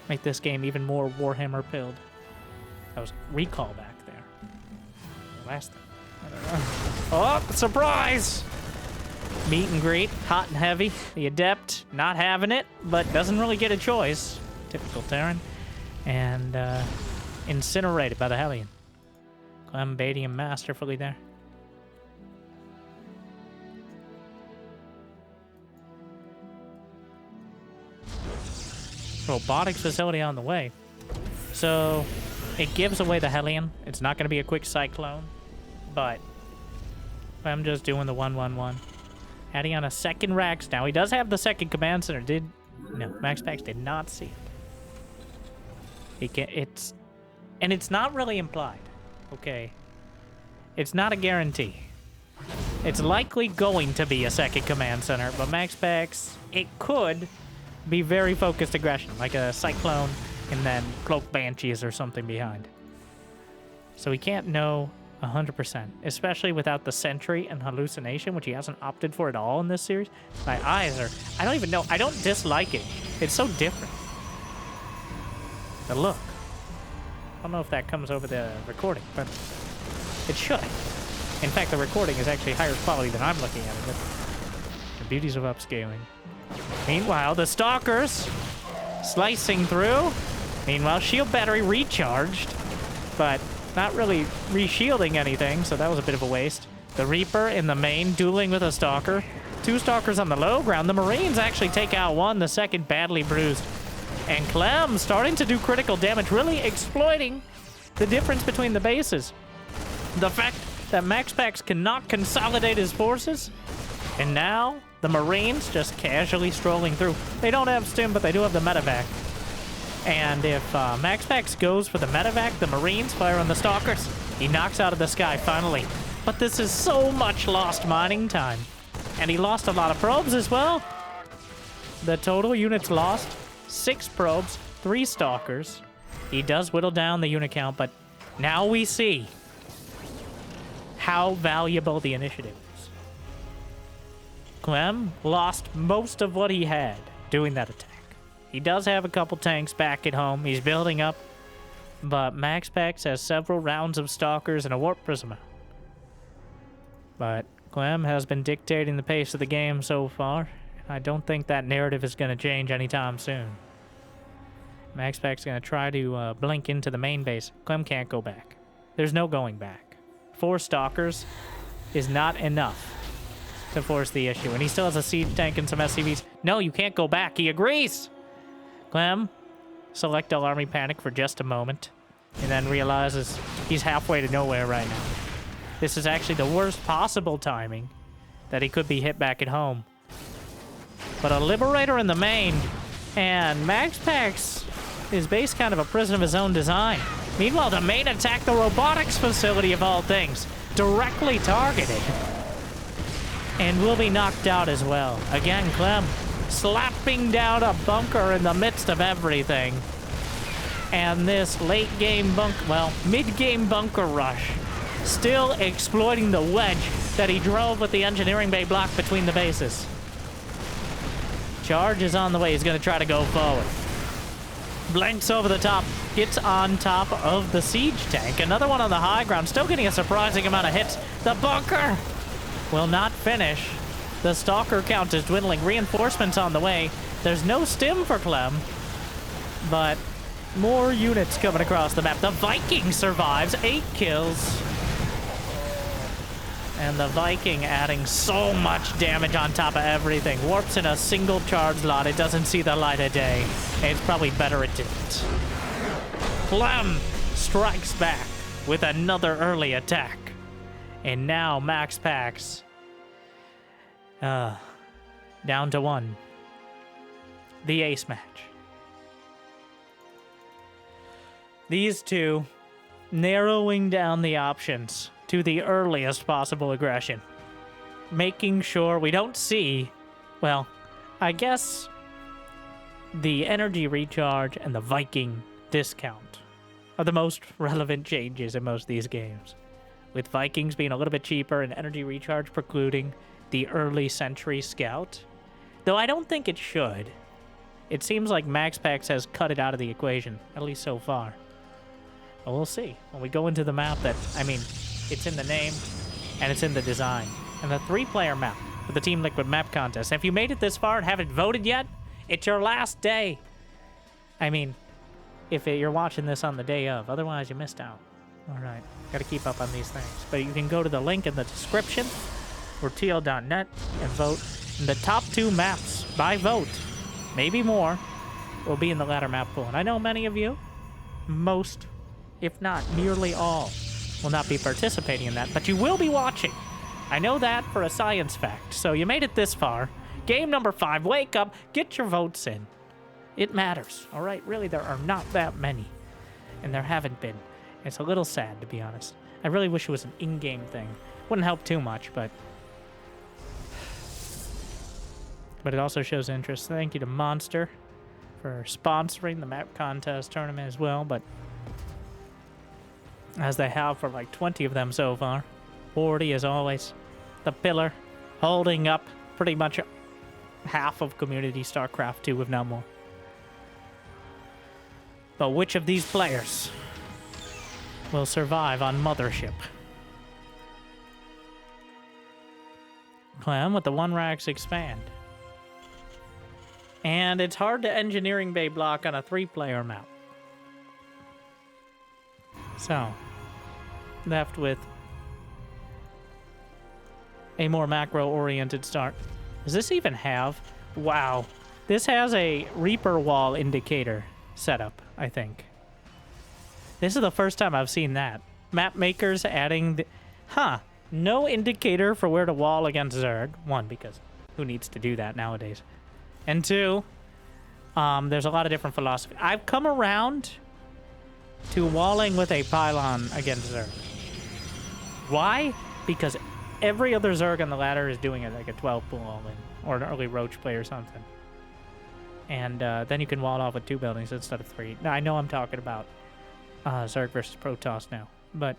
Make this game even more Warhammer pilled. That was recall back there. Last thing. I don't know. Oh, surprise! Meet and greet, hot and heavy. The Adept not having it, but doesn't really get a choice. Typical Terran. And incinerated by the Hellion. Clem baiting him masterfully there. Robotics facility on the way. So it gives away the Hellion. It's not going to be a quick cyclone, but I'm just doing the 1-1-1. Adding on a second Rax now. He does have the second command center. No, MaxPax did not see it. It's not really implied. Okay. It's not a guarantee. It's likely going to be a second command center, but MaxPax, it could be very focused aggression, like a Cyclone and then Cloak Banshees or something behind. So we can't know 100%, especially without the Sentry and Hallucination, which he hasn't opted for at all in this series. My eyes are, I don't even know, I don't dislike it. It's so different. The look. I don't know if that comes over the recording, but it should. In fact, the recording is actually higher quality than I'm looking at it. The beauties of upscaling. Meanwhile, the Stalkers slicing through. Meanwhile, shield battery recharged, but not really re-shielding anything, so that was a bit of a waste. The Reaper in the main dueling with a Stalker. 2 Stalkers on the low ground. The Marines actually take out 1, the second badly bruised. And Clem starting to do critical damage, really exploiting the difference between the bases. The fact that MaxPax cannot consolidate his forces, and now the Marines just casually strolling through. They don't have Stim, but they do have the Medevac. And if MaxPax goes for the Medevac, the Marines fire on the Stalkers. He knocks out of the sky, finally. But this is so much lost mining time. And he lost a lot of probes as well. The total units lost, 6 probes, 3 Stalkers. He does whittle down the unit count, but now we see how valuable the initiative is. Clem lost most of what he had doing that attack. He does have a couple tanks back at home. He's building up. But MaxPax has several rounds of Stalkers and a Warp Prism out. But Clem has been dictating the pace of the game so far. I don't think that narrative is going to change anytime soon. MaxPax is going to try to blink into the main base. Clem can't go back. There's no going back. 4 Stalkers is not enough to force the issue. And he still has a siege tank and some SCVs. No, you can't go back. He agrees. Clem, select all army panic for just a moment, and then realizes he's halfway to nowhere right now. This is actually the worst possible timing that he could be hit back at home. But a Liberator in the main, and MaxPax is based kind of a prison of his own design. Meanwhile, the main attack the robotics facility of all things, directly targeted, and will be knocked out as well. Again, Clem slapping down a bunker in the midst of everything. And this late game mid-game bunker rush, still exploiting the wedge that he drove with the engineering bay block between the bases. Charge is on the way. He's going to try to go forward. Blanks over the top. Gets on top of the siege tank. Another one on the high ground. Still getting a surprising amount of hits. The bunker will not finish. The stalker count is dwindling. Reinforcements on the way. There's no stim for Clem, but more units coming across the map. The Viking survives. 8 kills. And the Viking adding so much damage on top of everything. Warps in a single charge lot. It doesn't see the light of day. It's probably better it didn't. Clem strikes back with another early attack. And now MaxPax down to 1. The ace match. These two narrowing down the options to the earliest possible aggression. Making sure we don't see, well, I guess the energy recharge and the Viking discount are the most relevant changes in most of these games. With Vikings being a little bit cheaper and energy recharge precluding the early Sentry Scout. Though I don't think it should. It seems like MaxPax has cut it out of the equation, at least so far. But we'll see. When we go into the map that, I mean, it's in the name, and it's in the design. And the 3-player map with the Team Liquid map contest. And if you made it this far and haven't voted yet, it's your last day. I mean, if you're watching this on the day of. Otherwise, you missed out. All right. Got to keep up on these things. But you can go to the link in the description or TL.net and vote. And the top 2 maps by vote, maybe more, will be in the ladder map pool. And I know many of you, most, if not nearly all, will not be participating in that, but you will be watching. I know that for a science fact. So you made it this far. Game number 5, wake up, get your votes in. It matters, all right? Really, there are not that many, and there haven't been. It's a little sad, to be honest. I really wish it was an in-game thing. Wouldn't help too much, but it also shows interest. Thank you to Monster for sponsoring the map contest tournament as well, but as they have for like 20 of them so far. Wardy, as always, the pillar, holding up pretty much half of community StarCraft 2, if not more. But which of these players will survive on Mothership? Clem with the 1 Rax expand. And it's hard to engineering bay block on a 3-player map. So, left with a more macro-oriented start. Does this even have? Wow. This has a Reaper wall indicator setup, I think. This is the first time I've seen that. Map makers adding the... Huh. No indicator for where to wall against Zerg. 1, because who needs to do that nowadays? And 2, there's a lot of different philosophy. I've come around to walling with a pylon against Zerg. Why? Because every other Zerg on the ladder is doing it like a 12 pull all-in, or an early Roach play or something. And then you can wall off with 2 buildings instead of 3. Now, I know I'm talking about Zerg versus Protoss now, but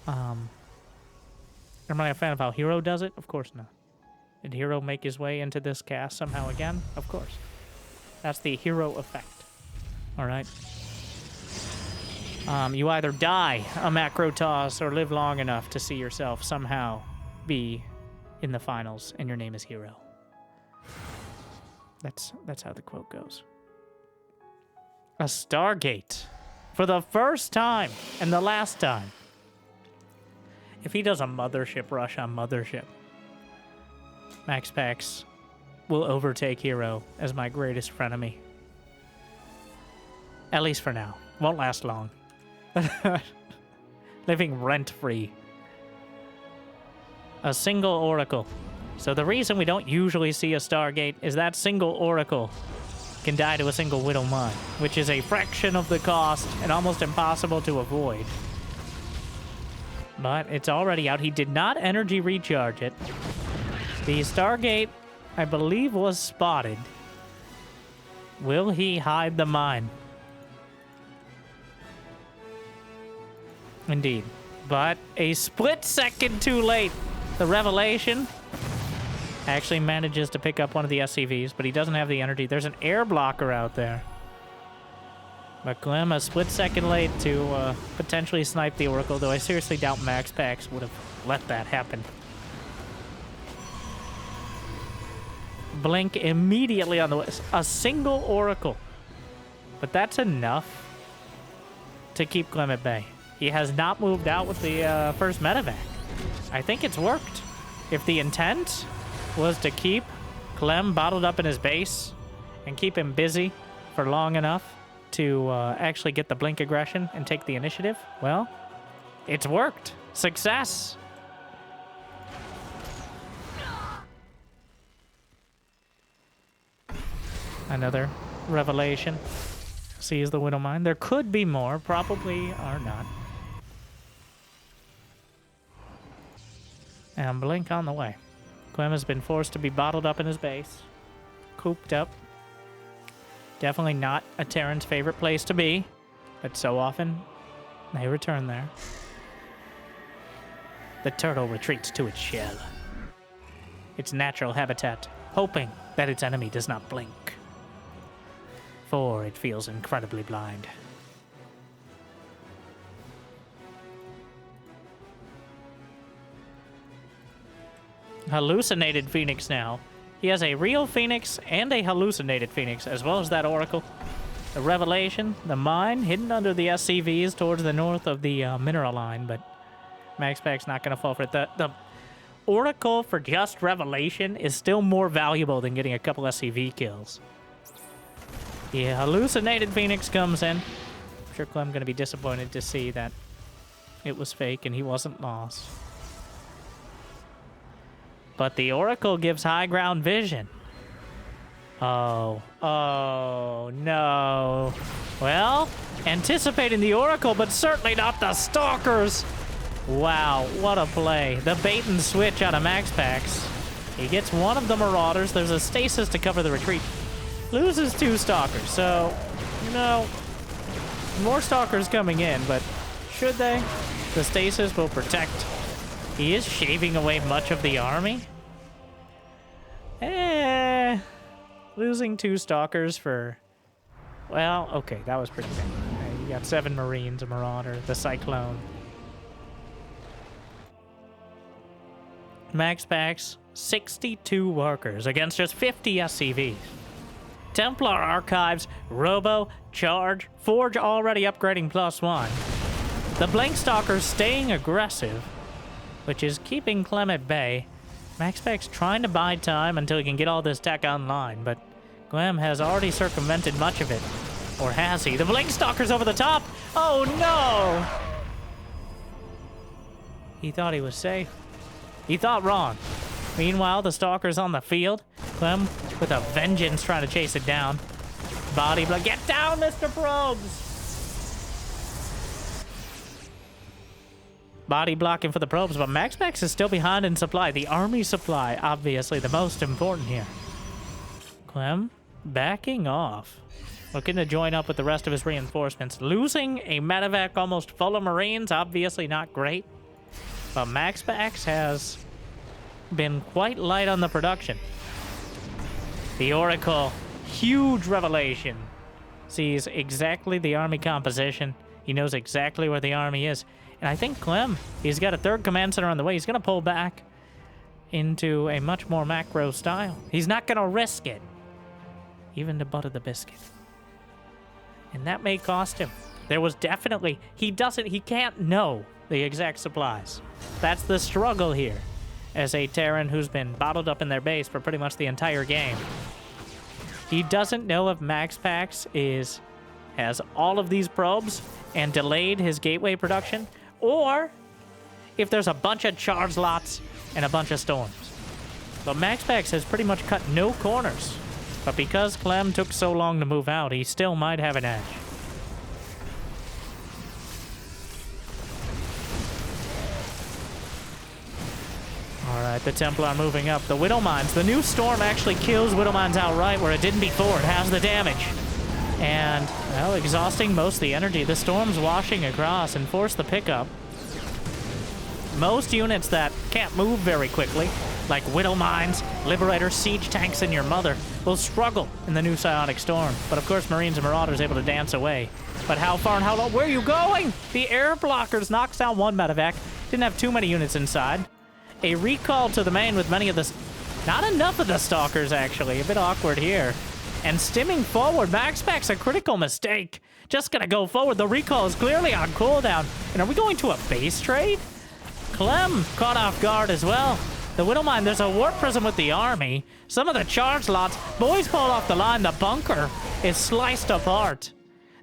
am I a fan of how Hero does it? Of course not. Did Hero make his way into this cast somehow again? Of course. That's the Hero effect. All right. You either die a macro toss or live long enough to see yourself somehow be in the finals, and your name is Hero. That's how the quote goes. A Stargate. For the first time and the last time. If he does a Mothership rush on Mothership, MaxPax will overtake Hero as my greatest frenemy. At least for now. Won't last long. Living rent-free. A single Oracle. So the reason we don't usually see a Stargate is that single Oracle can die to a single Widow Mine, which is a fraction of the cost and almost impossible to avoid. But it's already out. He did not energy recharge it. The Stargate, I believe, was spotted. Will he hide the mine? Indeed. But a split second too late. The Revelation actually manages to pick up one of the SCVs, but he doesn't have the energy. There's an air blocker out there. But Clem a split second late to potentially snipe the Oracle, though I seriously doubt MaxPax would have let that happen. Blink immediately on the west. A single Oracle. But that's enough to keep Clem at bay. He has not moved out with the first medevac. I think it's worked. If the intent was to keep Clem bottled up in his base and keep him busy for long enough to actually get the blink aggression and take the initiative, well, it's worked. Success. Another revelation. Sees the Widow Mine. There could be more, probably are not. And blink on the way. Clem has been forced to be bottled up in his base. Cooped up. Definitely not a Terran's favorite place to be, but so often they return there. The turtle retreats to its shell, its natural habitat, hoping that its enemy does not blink, for it feels incredibly blind. Hallucinated Phoenix now. He has a real Phoenix and a hallucinated Phoenix, as well as that Oracle. The Revelation, the mine, hidden under the SCVs towards the north of the mineral line, but MaxPax not going to fall for it. The Oracle for just Revelation is still more valuable than getting a couple SCV kills. The hallucinated Phoenix comes in. I'm sure Clem going to be disappointed to see that it was fake and he wasn't lost. But the Oracle gives high ground vision. Oh no. Well, anticipating the Oracle, but certainly not the Stalkers. Wow, what a play. The bait and switch out of MaxPax. He gets one of the Marauders. There's a stasis to cover the retreat. Loses 2 Stalkers, so, you know, more Stalkers coming in, but should they? The stasis will protect. He is shaving away much of the army. Losing 2 Stalkers for... Well, okay, that was pretty bad. You got 7 Marines, a Marauder, the Cyclone. MaxPax, 62 workers against just 50 SCVs. Templar Archives, Robo, Charge, Forge already upgrading +1. The Blank Stalkers staying aggressive, which is keeping Clem at bay. MaxPax trying to buy time until he can get all this tech online, but Clem has already circumvented much of it. Or has he? The Blink Stalker's over the top! Oh no! He thought he was safe. He thought wrong. Meanwhile, the Stalker's on the field. Clem with a vengeance trying to chase it down. Body block. Get down, Mr. Probes! Body blocking for the probes, but MaxPax is still behind in supply. The army supply, obviously, the most important here. Clem backing off. Looking to join up with the rest of his reinforcements. Losing a medevac almost full of Marines, obviously not great. But MaxPax has been quite light on the production. The Oracle, huge revelation. Sees exactly the army composition. He knows exactly where the army is. And I think Clem, he's got a 3rd command center on the way. He's going to pull back into a much more macro style. He's not going to risk it, even to butter the biscuit. And that may cost him. There was definitely, he can't know the exact supplies. That's the struggle here, as a Terran who's been bottled up in their base for pretty much the entire game. He doesn't know if MaxPax has all of these probes and delayed his gateway production, or if there's a bunch of charge lots and a bunch of storms. But MaxPax has pretty much cut no corners. But because Clem took so long to move out, he still might have an edge. Alright, the Templar moving up. The Widow Mines. The new Storm actually kills Widow Mines outright, where it didn't before. It has the damage. And, well, exhausting most of the energy. The Storm's washing across and force the pickup. Most units that can't move very quickly like Widow Mines, Liberator, Siege Tanks, and your mother will struggle in the new Psionic Storm. But of course, Marines and Marauders able to dance away. But how far and how low? Where are you going? The air blockers knocks down one medevac. Didn't have too many units inside. A recall to the main with many of the... Not enough of the Stalkers, actually. A bit awkward here. And stimming forward, MaxPax, a critical mistake. Just gonna go forward. The recall is clearly on cooldown. And are we going to a base trade? Clem caught off guard as well. The Widowmine, there's a warp prism with the army. Some of the charge lots. Boys pull off the line. The bunker is sliced apart.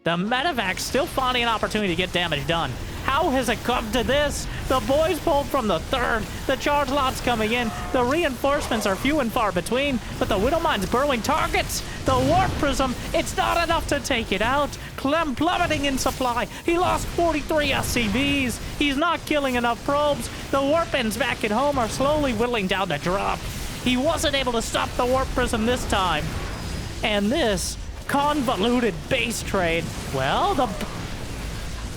The medevac still finding an opportunity to get damage done. How has it come to this? The boys pulled from the third. The charge lots coming in. The reinforcements are few and far between, but the Widowmine's burrowing targets. The warp prism, it's not enough to take it out. Clem plummeting in supply. He lost 43 SCVs. He's not killing enough probes. The warp ends back at home are slowly whittling down to drop. He wasn't able to stop the warp prism this time. And this convoluted base trade, well,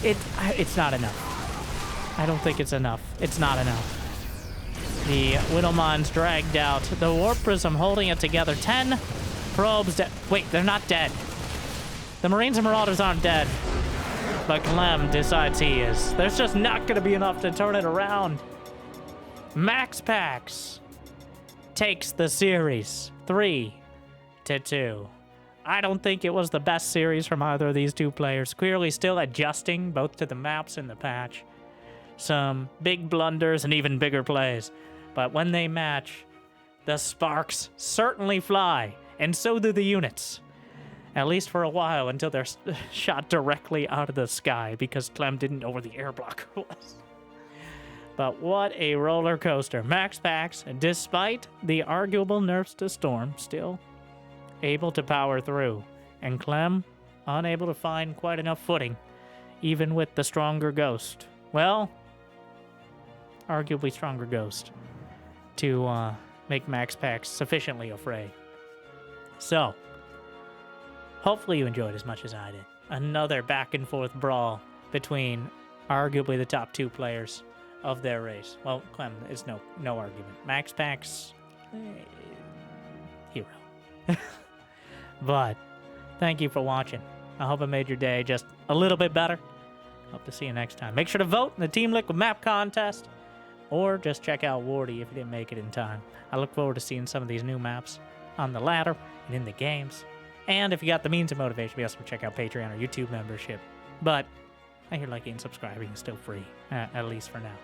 it's not enough. I don't think it's enough. It's not enough. The Widowmine's dragged out. The warp prism holding it together. 10 probes dead. Wait, they're not dead. The Marines and Marauders aren't dead. But Clem decides he is. There's just not going to be enough to turn it around. MaxPax takes the series 3-2. I don't think it was the best series from either of these two players. Clearly still adjusting both to the maps and the patch. Some big blunders and even bigger plays. But when they match, the sparks certainly fly. And so do the units. At least for a while, until they're shot directly out of the sky because Clem didn't know where the air blocker was. But what a roller coaster. MaxPax, despite the arguable nerfs to Storm, still able to power through, and Clem unable to find quite enough footing, even with the stronger Ghost. Well, arguably stronger Ghost to make MaxPax sufficiently afraid. So, hopefully you enjoyed as much as I did. Another back and forth brawl between arguably the top two players of their race. Well, Clem is no argument. MaxPax, hero. But thank you for watching. I hope I made your day just a little bit better. Hope to see you next time. Make sure to vote in the Team Liquid map contest, or just check out Wardy if you didn't make it in time. I look forward to seeing some of these new maps on the ladder and in the games. And if you got the means and motivation, be awesome to check out Patreon or YouTube membership. But I hear liking and subscribing is still free, at least for now.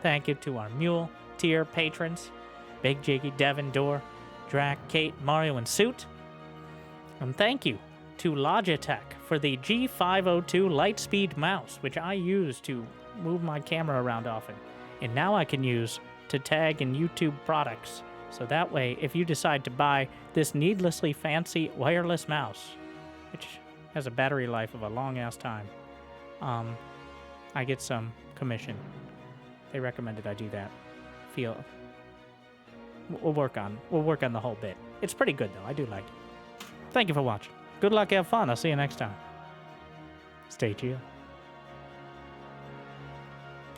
Thank you to our Mule tier patrons, Big Jiggy, Devin, Door, Drac, Kate, Mario, and Suit. And thank you to Logitech for the G502 Lightspeed mouse, which I use to move my camera around often. And now I can use to tag in YouTube products. So that way, if you decide to buy this needlessly fancy wireless mouse, which has a battery life of a long-ass time, I get some commission. They recommended I do that. We'll work on the whole bit. It's pretty good, though. I do like it. Thank you for watching. Good luck, have fun. I'll see you next time. Stay chill.